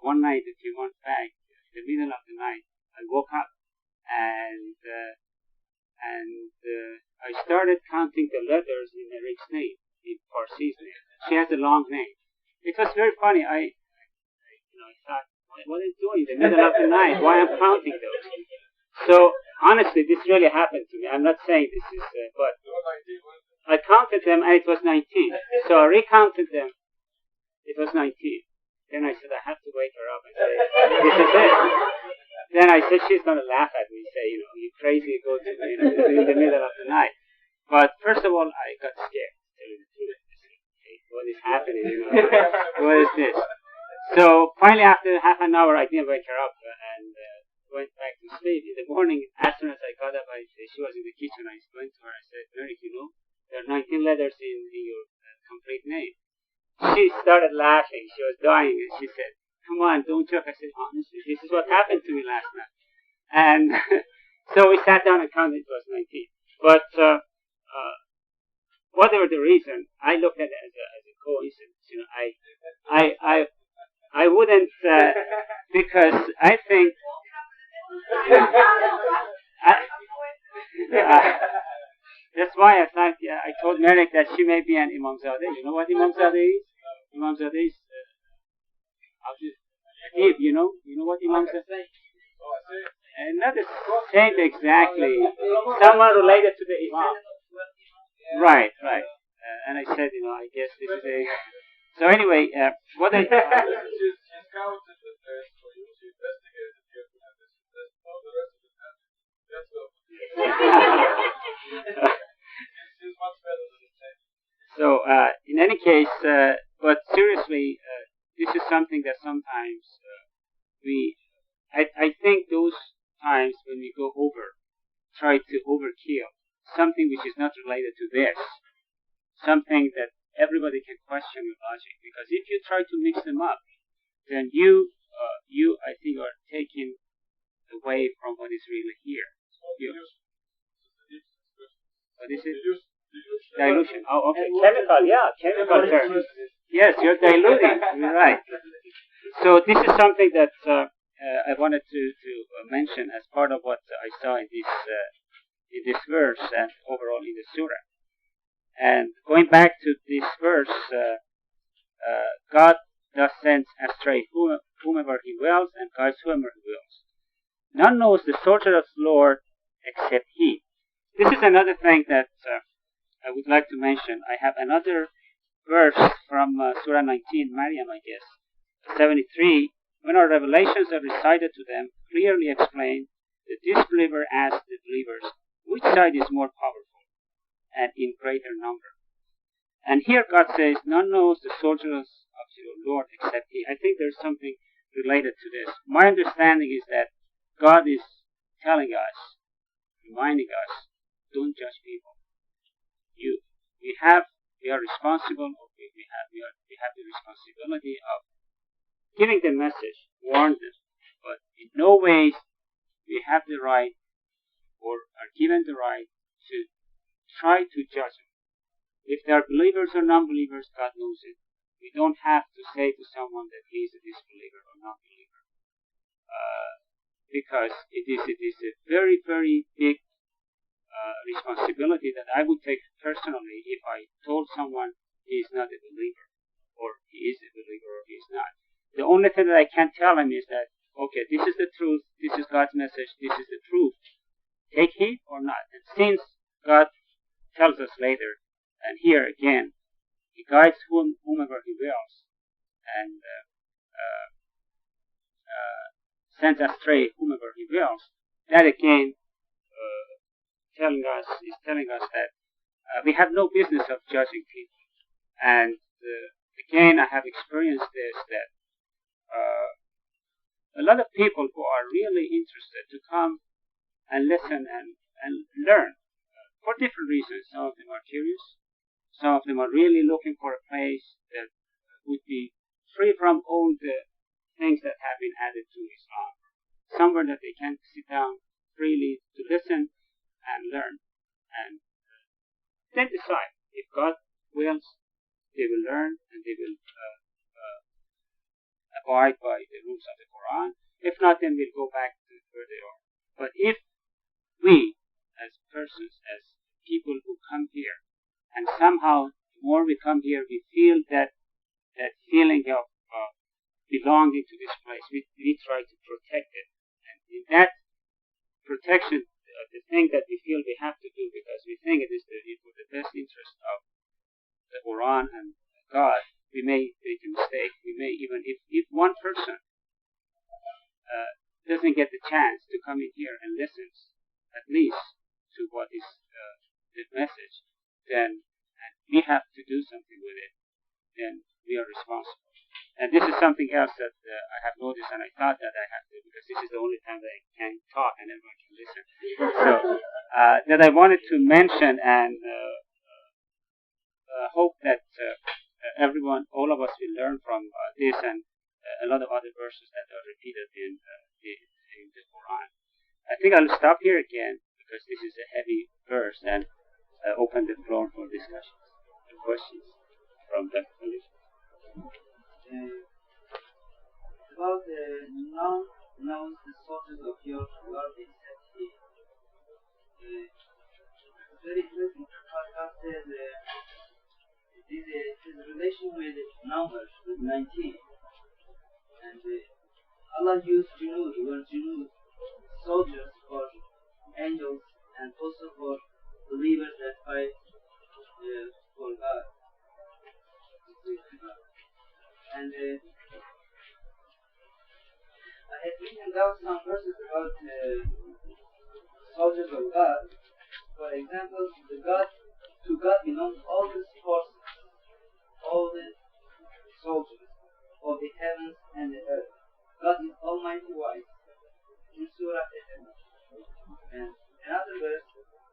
one night a few months back, in the middle of the night, I woke up and I started counting the letters in Eric's name, in Farsi's name. She has a long name. It was very funny. I thought, what am I doing in the middle of the night? Why I'm counting those? So honestly, this really happened to me. I'm not saying this is, but I counted them and it was 19. So I recounted them. It was 19. Then I said, I have to wake her up and say, this is it. Then I said, she's going to laugh at me, say, you crazy, go to in the middle of the night. But first of all, I got scared, to tell you the truth. Hey, what is happening? What is this? So finally, after half an hour, I didn't wake her up and went back to sleep. In the morning, as soon as I got up, she was in the kitchen. I went to her. I said, Mary, there are 19 letters in your complete name. She started laughing. She was dying, and she said, come on, don't joke. I said, honestly, this is what happened to me last night. And so we sat down and counted. It was 19. But whatever the reason, I looked at it as a coincidence. I wouldn't, because I think that's why I thought, I told Merrick that she may be an Imamzadeh. You know what Imamzadeh is? Imamzadeh is Adib, you know what Imamzadeh is? not the same exactly. Someone related to the Imam. Right. And I said, I guess this is a. So anyway, what I. She's counted with this for you. She investigated here and this all the rest of it. That's what. She's much better than the same. So in any case, but seriously, this is something that sometimes I think those times when we go try to overkill something which is not related to this, something that everybody can question your logic, because if you try to mix them up, then you I think are taking away from what is really here. What is it? Dilution. Oh, okay. Chemical terms. Yes, you're diluting. You're right. So this is something that I wanted to mention as part of what I saw in this verse and overall in the surah. And going back to this verse, God thus sends astray whomever He wills and guides whomever He wills. None knows the sorcerer of the Lord except He. This is another thing that I would like to mention. I have another verse from Surah 19, Maryam, I guess, 73. When our revelations are recited to them, clearly explain, the disbeliever asks the believers, which side is more powerful and in greater number? And here God says, none knows the sorcerers of your Lord except He. I think there's something related to this. My understanding is that God is telling us, reminding us, don't judge people. We are responsible. We have the responsibility of giving the message, warn them, but in no ways we have the right or are given the right to try to judge them. If they are believers or non-believers, God knows it. We don't have to say to someone that he is a disbeliever or non-believer, because it is a very, very big responsibility that I would take personally if I told someone he is not a believer, or he is a believer, or he is not. The only thing that I can tell him is that, okay, this is the truth, this is God's message, this is the truth. Take heed or not. And since God tells us later, and here again, He guides whomever He wills, and sends astray whomever He wills, that again is telling us that we have no business of judging people. And again, I have experienced this, that a lot of people who are really interested to come and listen and learn for different reasons. Some of them are curious. Some of them are really looking for a place that would be free from all the things that have been added to Islam. Somewhere that they can sit down freely to listen and learn, and then decide. If God wills, they will learn and they will abide by the rules of the Quran. If not, then we'll go back to where they are. But if we, as persons, as people who come here, and somehow the more we come here, we feel that feeling of belonging to this place, we try to protect it. And in that protection, the thing that we feel we have to do, because we think it is for the best interest of the Quran and God, we may make a mistake. We may even, if one person doesn't get the chance to come in here and listens at least to what is the message, then we have to do something with it. Then we are responsible. And this is something else that I have noticed, and I thought that I have to, because this is the only time that I can talk and everyone can listen. So that I wanted to mention, and hope that everyone, all of us, will learn from this and a lot of other verses that are repeated in the Quran. I think I'll stop here again, because this is a heavy verse, and open the floor for discussions and questions from the colleagues. About knows the sources of your Lord except He. Very interesting. God says his relation with numbers, with 19. And Allah used Junud, word Junud, soldiers for angels and also for believers that fight for God. And I had written down some verses about soldiers of God. For example, to God belongs all the forces, all the soldiers of the heavens and the earth. God is Almighty wise. In Surah Al-Hadid. And another verse,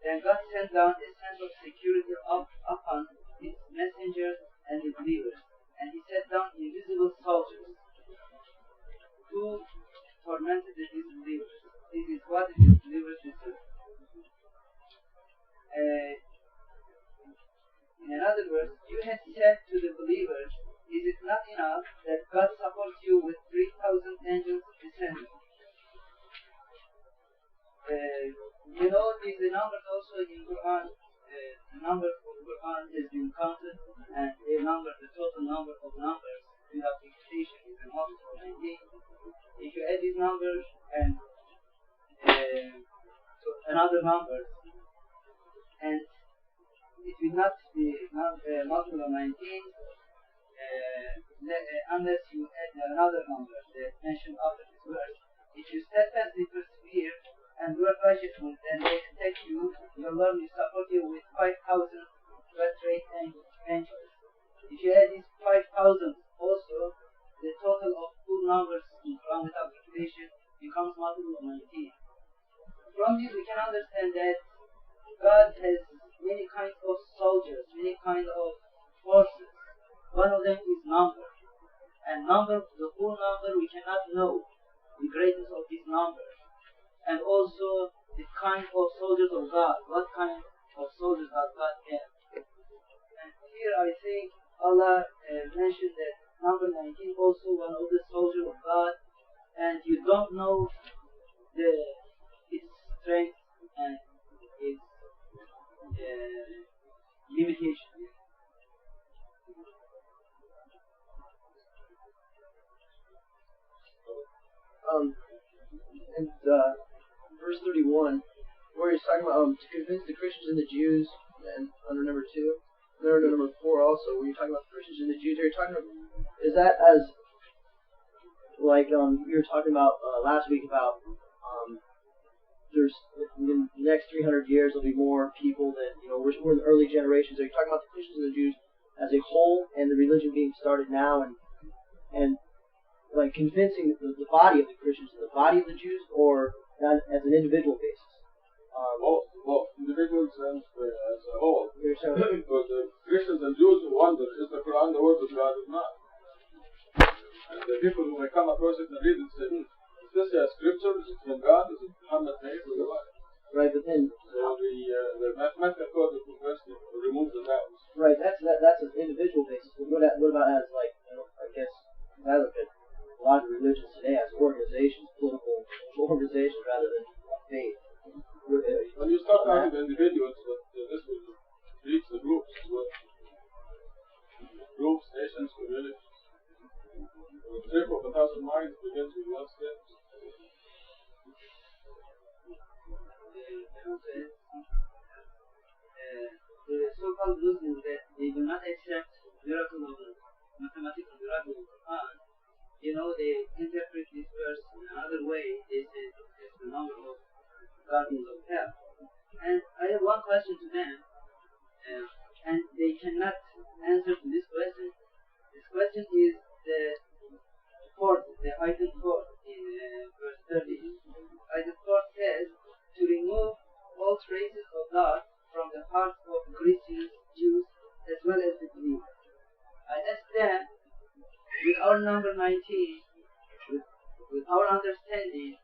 then God sent down a sense of security upon his messengers and his believers, and he set down invisible soldiers who tormented the disbelievers. This is what the disbelievers deserve. In another verse, you had said to the believers, is it not enough that God supports you with 3,000 angels descending? You know, these numbers also in Quran, the number of Quran has been counted, and the total number of numbers without fixation is a multiple 19. If you add these numbers and to another number, and it will not be multiple of 19 unless you add another number that mentioned after this verse. If you steadfastly persevere and work righteously, then they attack you, your Lord will support you with 5,000 well-trained angels. If you add these 5,000 also, the total of full numbers in Quran without calculation becomes multiple of 19. From this we can understand that God has many kinds of soldiers, many kinds of forces. One of them is number. And the full number we cannot know the greatness of this number. And also the kind of soldiers of God. What kind of soldiers does God have? And here I think Allah mentioned that number 19 also one of the soldiers of God, and you don't know its strength and its limitation. And verse 31, where he's talking about to convince the Christians and the Jews, and under number 2, and under number 4 also, when you're talking about the Christians and the Jews, are you talking about, is that as, like you were talking about last week about there's in the next 300 years there'll be more people that, we're in the early generations. Are you talking about the Christians and the Jews as a whole and the religion being started now and like convincing the body of the Christians and the body of the Jews, or as an individual basis? Both individuals and as a whole. Because the Christians and Jews wonder, is the Quran the word of God or not? And the people who may come across it and read it say, is this a scripture? Is it from God? Is it Muhammad made or what? Right, but then so the mathematical code of conversion removes the doubts. Right, that's an individual basis. But what about as like I guess I look at a lot of religions today as organizations, political organizations rather than faith. When you start talking to individuals, this will reach the groups as well. Groups, nations, communities. The trip of 1,000 miles begins with one step. The so-called Muslims that they do not accept mathematical miracle of the Quran, they interpret this verse in another way. They say it's the number of gardens of hell. And I have one question to them, and they cannot answer to this question. This question is the item 4 in verse 30. Item 4 says, to remove all traces of God from the hearts of Christians, Jews, as well as the believers. I ask them, with our number 19, with our understanding,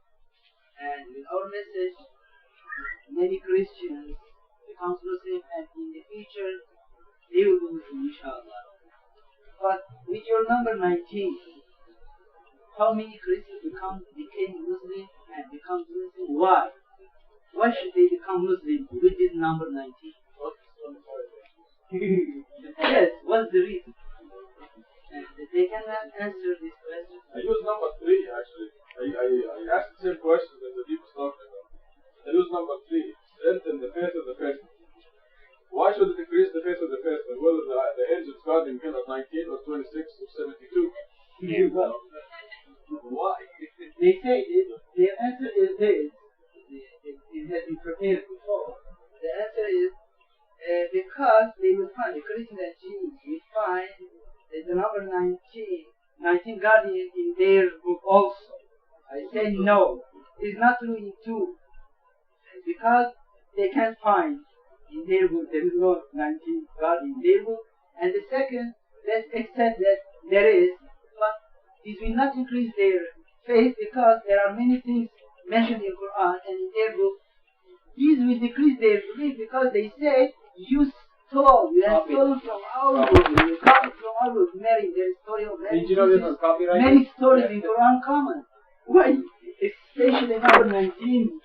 and with our message, many Christians become Muslim, and in the future, they will be Muslim, inshallah. But with your number 19, how many Christians became Muslim and become Muslim? Why? Why should they become Muslim with this number 19? Yes, what's the reason? And they cannot answer this question. I use number 3 actually. I asked the same question that the deep was talking about. Deluge number 3, strengthen the faith of the person. Why should it increase the faith of the person? Whether the angels guarding him at 19 or 26 or 72? Yeah. Well, Why? they say the answer is this. It has been prepared before. The answer is because they will find, the Christians and Jews will find the number 19 guardian in their book also. I say no. It's not true in 2. Because they can't find in their book, there is no 19 guardian in their book. And the second, let's accept that there is, but this will not increase their faith because there are many things mentioned in Quran and in their book. These will decrease their belief because they say, you have stolen from our book, you copied from our book, Mary, there is story of Mary. Did you know this was copyrighted? Many stories in Quran common. Why? Especially number 19.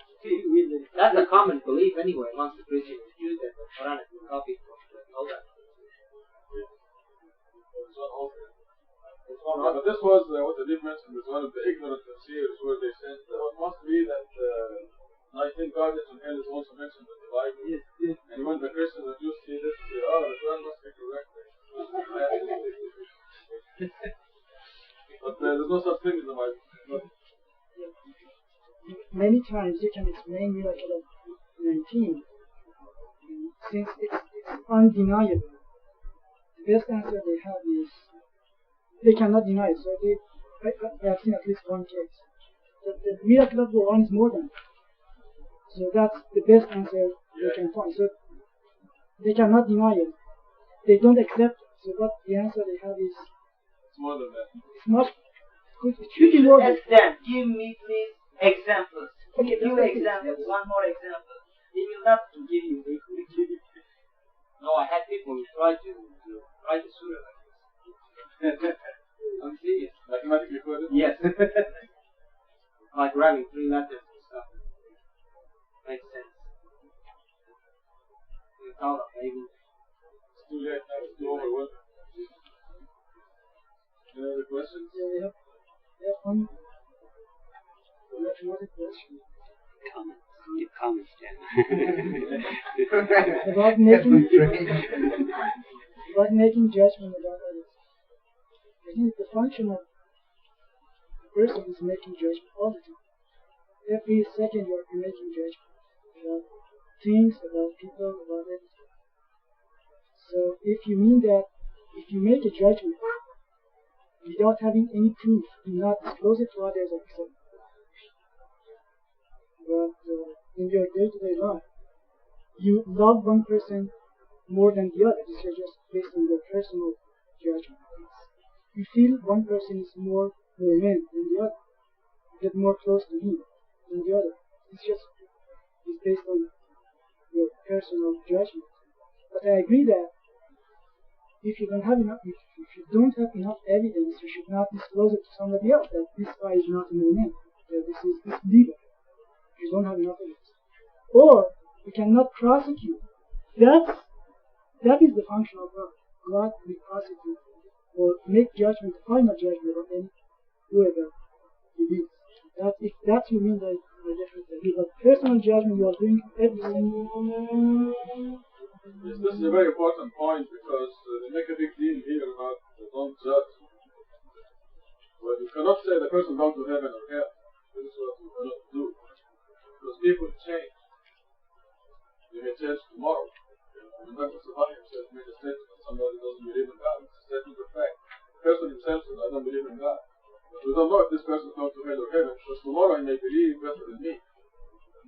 That's a common belief anyway amongst the Christians and Jews that the Quran has been copied from the Torah. But this was what the Deep mentioned, was one of the ignorant tafsirs where they said it must be that 19 guardians and hell is also mentioned in the Bible. Yes. And when the Christians and Jews see this, they say, oh, the Quran must be correct. But there's no such thing in the Bible. Many times you can explain miracle of 19 since it's undeniable. The best answer they have is they cannot deny it. So I have seen at least one case. The miracle of the Quran is more than that. So that's the best answer they can find. So they cannot deny it. They don't accept it. So what the answer they have is It's more than that. it's much. It should be more than Ask them, give me please examples. Okay, Few that's examples, yes. one more example. They will not give you, they will give you. No, I had people who tried to write the surah like this. I'm serious. Mathematically coded? Yes. Like writing 3 letters and stuff. Makes sense. In Torah, maybe. It's too late now, it's too overwhelming. Any other questions? Yeah, we have one. Another question. Comments. Give comments, Jen. About making judgment about others. I think the function of a person is making judgment all the time. Every second you are making judgment about things, about people, about everything. So if you mean that if you make a judgment without having any proof, do not disclose it to others or accept it. But in your day-to-day life, you love one person more than the other. This is just based on your personal judgment. You feel one person is more meant than the other. You get more close to him than the other. It's based on your personal judgment. But I agree that if you don't have enough evidence, you should not disclose it to somebody else that this guy is not a mu'min, that this is legal. You don't have enough evidence. Or you cannot prosecute. That is the function of God. God will prosecute or make judgment, final judgment on any whoever he wills. If that's you mean, that I definitely agree. But personal judgment, you are doing everything. Yes, this is a very important point because they make a big deal here about don't judge. Well, you cannot say the person going to heaven or hell. This is what you cannot do. Because people change. They may change tomorrow. When Dr. Sabah himself made a statement that somebody doesn't believe in God, it's a statement of fact. The person himself says, I don't believe in God. But we don't know if this person is going to hell or heaven, because tomorrow he may believe better than me.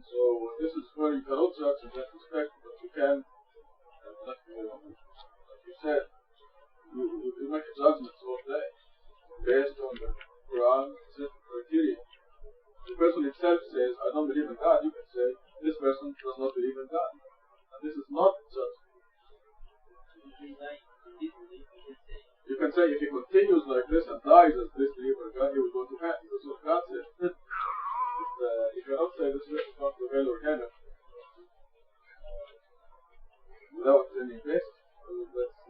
So this is where you cannot judge in that respect, but you can, like you said, you make a judgment all day based on the Quran set criteria. The person himself says, I don't believe in God, you can say, this person does not believe in God. And this is not judgment. You can say if he continues like this and dies as this believer in God, he will go to hell. That's what God said. You cannot say this person is going to hell or heaven without any basis.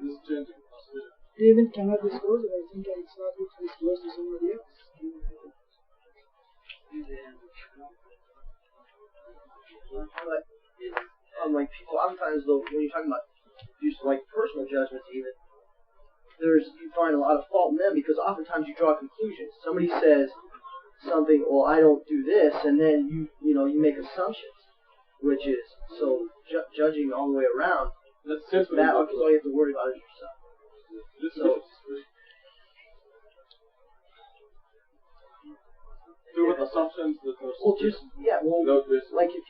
This is changing the constitution. Even cannot disclose it. I think it's not good to disclose to somebody else. But like people, oftentimes though, when you're talking about just like personal judgments, even you find a lot of fault in them because oftentimes you draw conclusions. Somebody says something, well, I don't do this, and then you make assumptions, which is so judging all the way around. That's Because all you have to worry about is yourself. With assumptions that are like if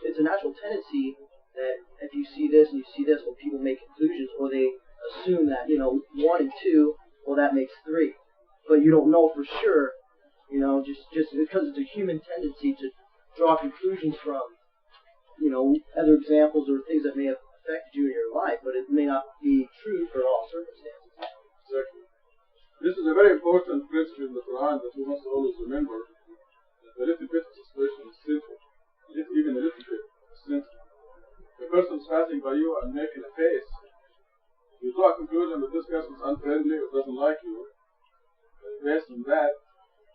it's a natural tendency that if you see this and you see this, well, people make conclusions or they assume that 1 and 2, well, that makes 3, but you don't know for sure, just because it's a human tendency to draw conclusions from other examples or things that may have affected you in your life, but it may not be true for all circumstances. Exactly. This is a very important principle in the Quran that we must always remember. That a little bit of suspicion is sinful. Even a little bit is sinful. The person is passing by you and making a face. You draw a conclusion that this person is unfriendly or doesn't like you. Based on that,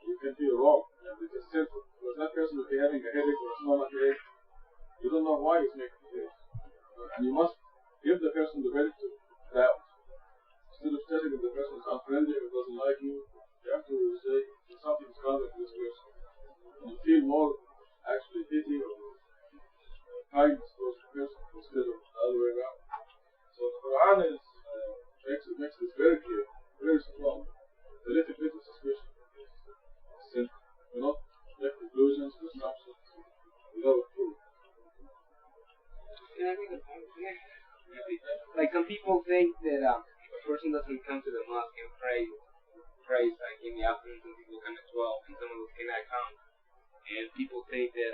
you can feel wrong. And it is sinful. Because that person will be having a headache or a stomach ache. You don't know why he's making a face. And you must give the person the benefit of doubt. Instead of telling that the person is unfriendly or doesn't like you, you have to say something's wrong with this person. And you feel more actually pity or kindness towards the person instead of the other way around. So the Quran makes this very clear, very strong. The little bit of suspicion is sinful. Do not make conclusions or assumptions without proof. Like some people think that if a person doesn't come to the mosque and prays like in the afternoon, some people come at 12 and some of us cannot come. And people think that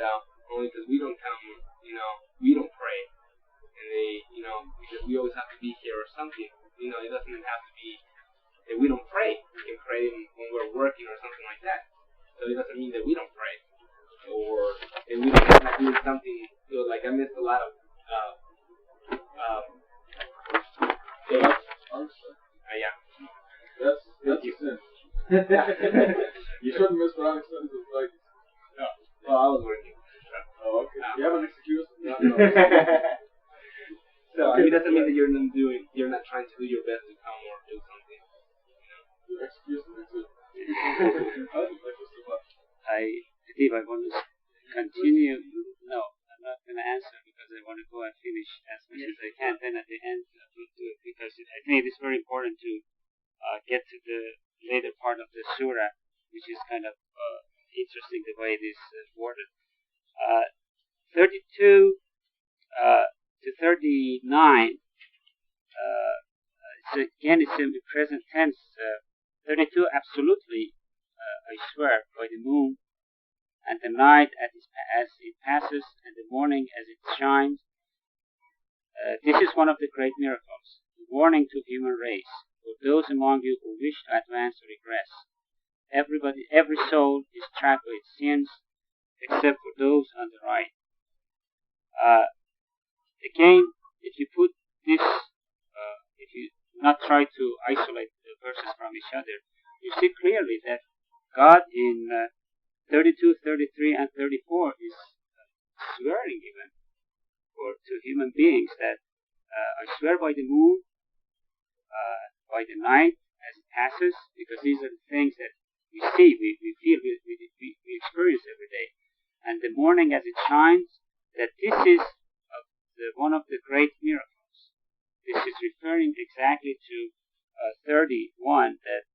only because we don't come, we don't pray. And they, because we always have to be here or something. It doesn't have to be that we don't pray. We can pray when we're working or something like that. So it doesn't mean that we don't pray. Or that we don't have to do something. So like I missed a lot of yeah. That's a sin. You shouldn't miss Quranic sentences like this. No. Well, I was working. Oh, okay. You have an excuse? No. So it doesn't mean that you're not trying to do your best to come or do something. Your excuse is it. Steve, I want to continue. No, I'm not going to answer because I want to go and finish as much as I can. Then at the end, we'll do it because I think it's very important to get to the later part of the surah, which is kind of interesting the way it is worded. 32 to 39. It's in the present tense. 32, absolutely, I swear, by the moon, and the night as it passes, and the morning as it shines. This is one of the great miracles, the warning to human race, for those among you who wish to advance or regress. Every soul is trapped by its sins, except for those on the right. Again, if you put this, if you not try to isolate the verses from each other, you see clearly that God in 32, 33, and 34 is swearing even to human beings that I swear by the moon, by the night as it passes, because these are the things that we see, we feel, we experience every day, and the morning as it shines, that this is one of the great miracles. This is referring exactly to 31, that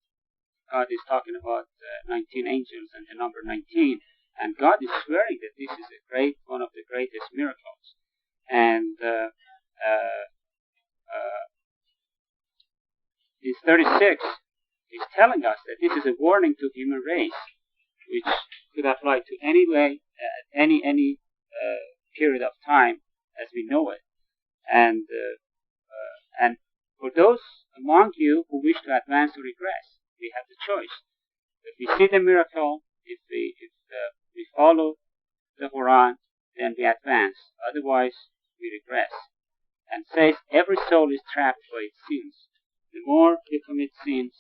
God is talking about 19 angels and the number 19, and God is swearing that this is one of the greatest miracles. And in 36, he's telling us that this is a warning to human race, which could apply to any way, any period of time as we know it. And for those among you who wish to advance or regress, we have the choice. If we see the miracle, if we follow the Quran, then we advance. Otherwise, we regress. And says every soul is trapped by its sins. The more you commit sins,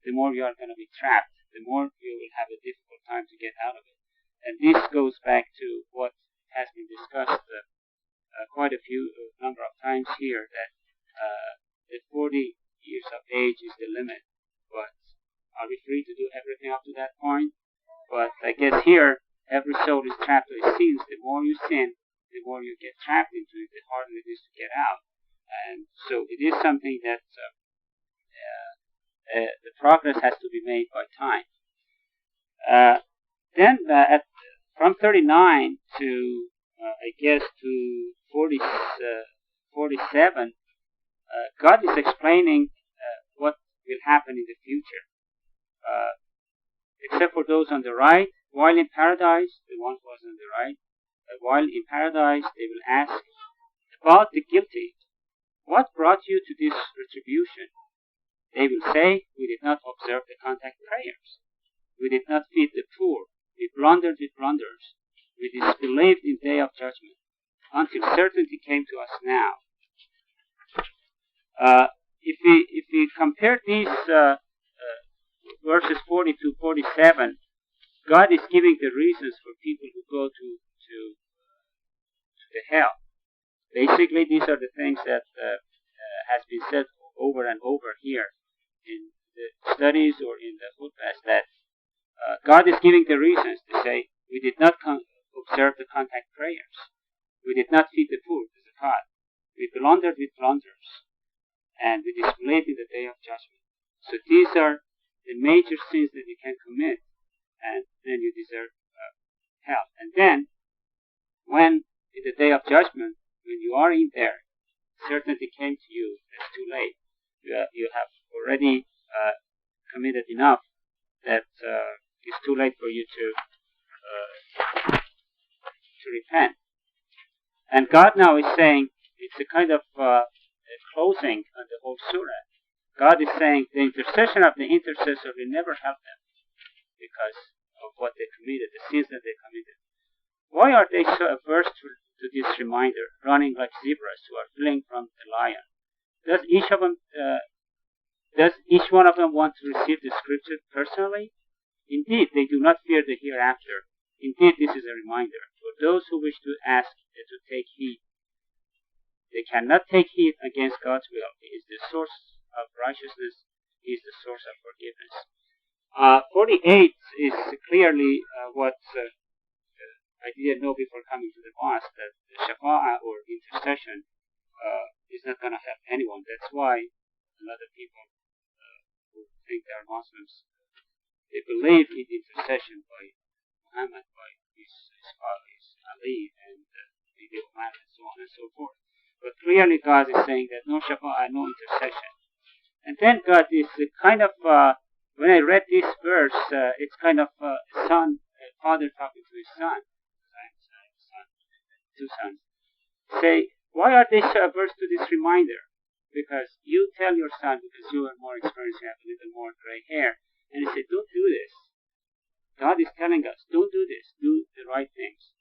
the more you are going to be trapped. The more you will have a difficult time to get out of it. And this goes back to what has been discussed quite a number of times here, that the 40 years of age is the limit. But are we free to do everything up to that point? But I guess here, every soul is trapped with sins. The more you sin, the more you get trapped into it, the harder it is to get out. And so it is something that the progress has to be made by time. Then from 39 to I guess to 47, God is explaining what will happen in the future. Except for those on the right, while in paradise, the one who was on the right, while in paradise they will ask about the guilty, what brought you to this retribution? They will say, we did not observe the contact prayers. We did not feed the poor. We blundered with blunders. We disbelieved in day of judgment, until certainty came to us now. If we compare these verses 40 to 47, God is giving the reasons for people who go to the hell. Basically, these are the things that has been said over and over here in the studies or in the khutbahs, that God is giving the reasons to say, we did not observe the contact prayers. We did not feed the poor, the zakat. We blundered with blunders. And we disbelieved in the day of judgment. So these are the major sins that you can commit, and then you deserve hell. And then, when in the day of judgment, when you are in there, certainty came to you, it's too late. You have already committed enough that it's too late for you to repent. And God now is saying, it's a kind of closing on the whole surah. God is saying the intercession of the intercessor will never help them because of what they committed, the sins that they committed. Why are they so averse to this reminder, running like zebras who are fleeing from the lion? Does each one of them want to receive the scripture personally? Indeed, they do not fear the hereafter. Indeed, this is a reminder for those who wish to ask to take heed. They cannot take heed against God's will. He is the source of righteousness. He is the source of forgiveness. 48 is clearly what I didn't know before coming to the mosque, that the shafa'ah or intercession is not going to help anyone. That's why a lot of people who think they are Muslims, they believe in intercession by Muhammad, by his father, Ali, and maybe Umar, and so on and so forth. But clearly God is saying that no shafa'ah, no intercession. And then God is kind of, when I read this verse, it's kind of a father talking to his son, two sons, say, why are they so averse to this reminder? Because you tell your son, because you are more experienced, you have a little more gray hair, and he said, don't do this. God is telling us, don't do this, do the right things.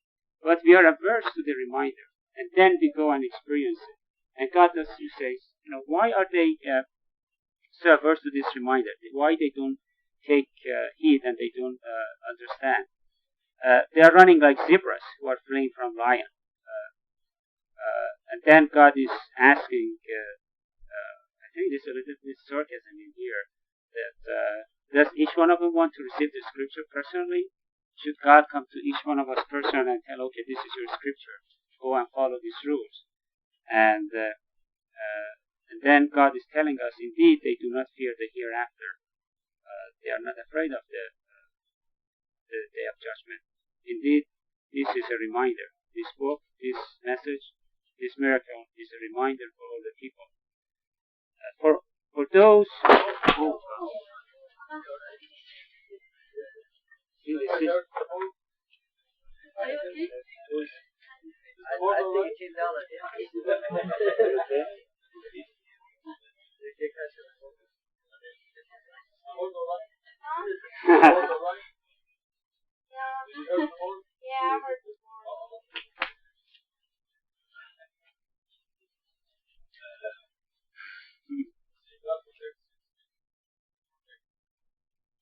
But we are averse to the reminder, and then we go and experience it. And God does, you say, why are they so averse to this reminder? Why they don't take heed and they don't understand? They are running like zebras who are fleeing from lion. And then God is asking, I think there's a little bit sarcasm in here, that does each one of them want to receive the scripture personally? Should God come to each one of us personally and tell, okay, this is your scripture, go and follow these rules? And then God is telling us, indeed, they do not fear the hereafter. They are not afraid of the day of judgment. Indeed, this is a reminder. This book, this message, this miracle is a reminder for all the people. For those who I think it came down on him. Yeah, I heard before.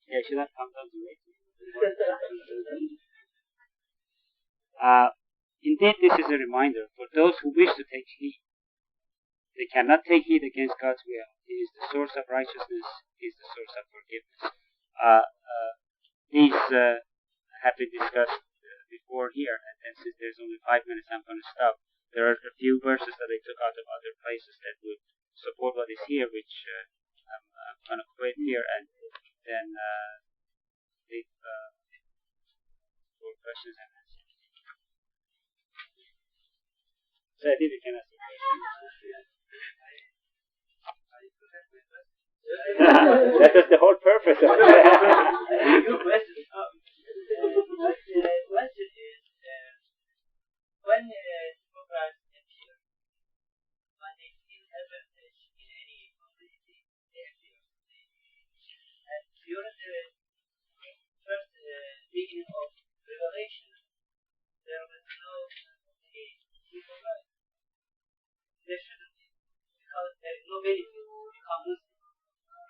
Yeah, should that come down to me? Indeed, this is a reminder for those who wish to take heed. They cannot take heed against God's will. He is the source of righteousness. He is the source of forgiveness. These have been discussed before here, and since there's only 5 minutes, I'm going to stop. There are a few verses that I took out of other places that would support what is here, which I'm going to quote here, and then leave for questions and answers. So I think we can ask a question. That was the whole purpose of it. Your question. The question is, when hypocrites appear, when they feel advantage in any community, they appear. And during the first beginning of Revelation, there was no hypocrite. There shouldn't be, because there is no benefit to become Muslim.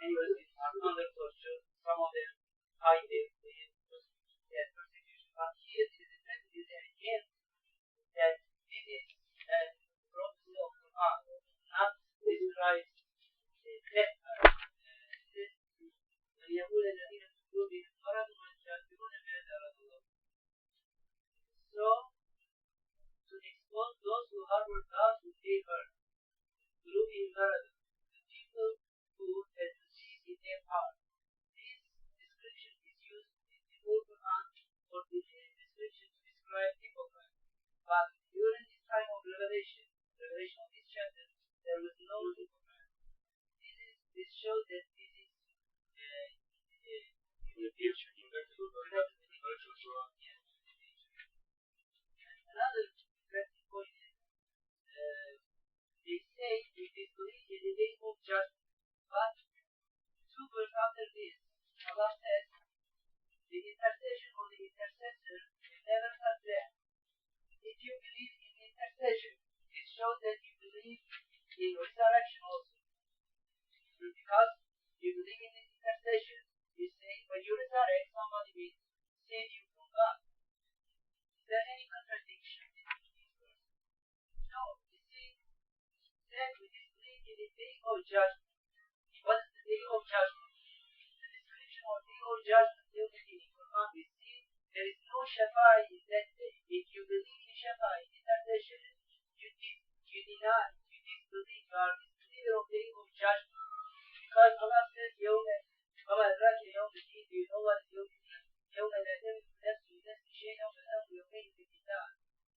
Many Muslims are under torture. Some of them hide their persecution. But here it is written again that this is a prophecy of Quran, not describes death. So, to expose those who harbor doubts in their heart, the people who had disease in their heart. This description is used in the whole Quran for the description to describe hypocrites. But during this time of revelation of this chapter, there was no hypocrite. This shows that this is in the future. Another interesting point is they say we disbelieve in the day of judgment, but 2 verses after this, Allah says, the intercession of the intercessor will never stop there. If you believe in intercession, it shows that you believe in resurrection also. Because you believe in this intercession, you say, when you resurrect, somebody will save you from God. Is there any contradiction between these verses? No. You see, then we disbelieve in the day of judgment. What is the day of judgment? The description of day of judgment in the Quran, we see there is no shafa'i in that day. If you believe in shafa'i, intercession, you deny, you disbelieve, you are disbeliever of day of judgment. Because Allah says, وَمَا أَدْرَاكَ يَوْمُ الدِّينِ, do you know what is يوم الدين? يَوْمَ لَا تَمْلِكُ نَفْسٌ لِنَفْسٍ شَيْئًا وَالْأَمْرُ يَوْمَئِذٍ لِلَّهِ.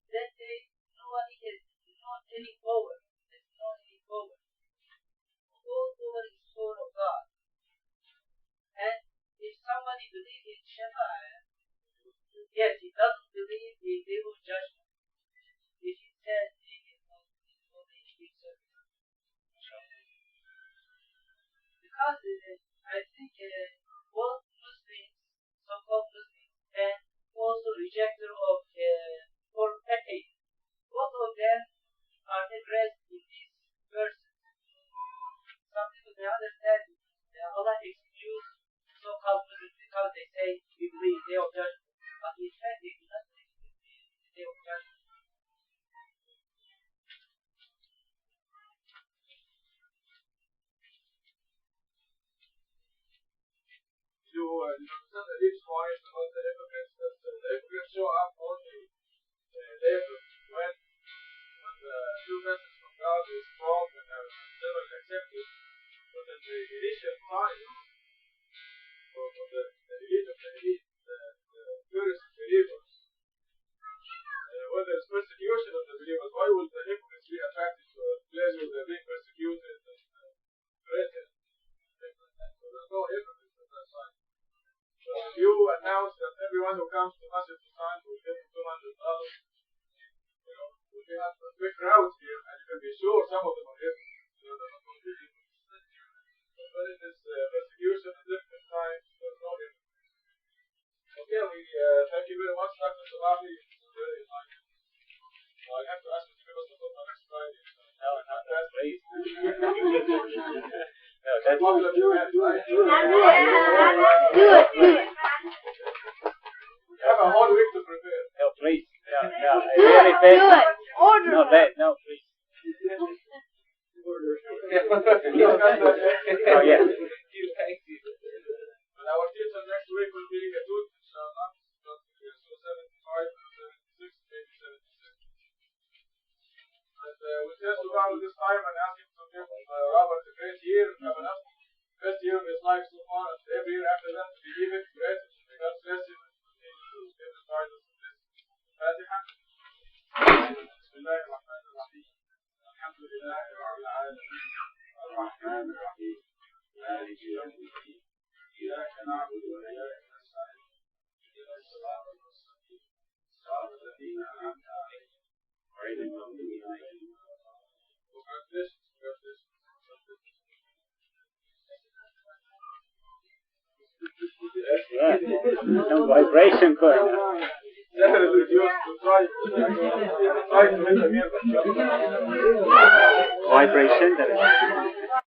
That day, nobody has not any power. There's not any power. All power is power of God. And if somebody believes in Shafa'ah, yes, he doesn't believe in day of judgment. If he says he is not in service. Because I think both Muslims, so-called Muslims, and also rejecter of or atheists, both of them are addressed in these verses. Some people may understand Allah excuse so-called Muslims because they say we believe in the day of judgment, but in fact they do not believe in the day of judgment. You understand at each point about the hypocrites, that the hypocrites show up only later when the true message from God is strong and generally accepted. But at the initial time, for the elite of the elite, the purest believers, when there is persecution of the believers, why would the hypocrites be attracted to a place where they're being persecuted and threatened? So there's no hypocrites at that time. So if you announce that everyone who comes to Masjid Sultan will give him $200, we can have a big crowd here, and you can be sure some of them are hypocrites. They're not going to be hypocrites. But when it is persecution at different times, there's no hypocrites. Okay, we thank you very much, Dr. Salafi. It's very enlightening. I have to ask you to give us the book next Friday. No, not that, please. No, that's popular event, right? Do it. You have a whole week to prepare. No, please. No. Really Do fast. it. Order. No, that, no, please. Oh, yeah. And our teacher next week will be Gatut, inshallah. So 75 and 76, maybe 76. And we test around this time and ask him to give Robert a great year coming up. Best year of his life so far, and every year after that, we give it great. May God bless him and continue to give the guidance of this. Fatiha. Bismillah ar-Rahman ar-Rahim. Alhamdulillah Rabbil Alameen. Ar-Rahman ar-Rahim. مالك يوم الدين. إياك نعبد وإياك نستعين. اهدنا الصراط المستقيم. صراط الذين أنعمت عليهم غير المغضوب عليهم ولا الضالين. Yeah. Some vibration going on. Definitely refuse to try to hit the mirror. Vibration that is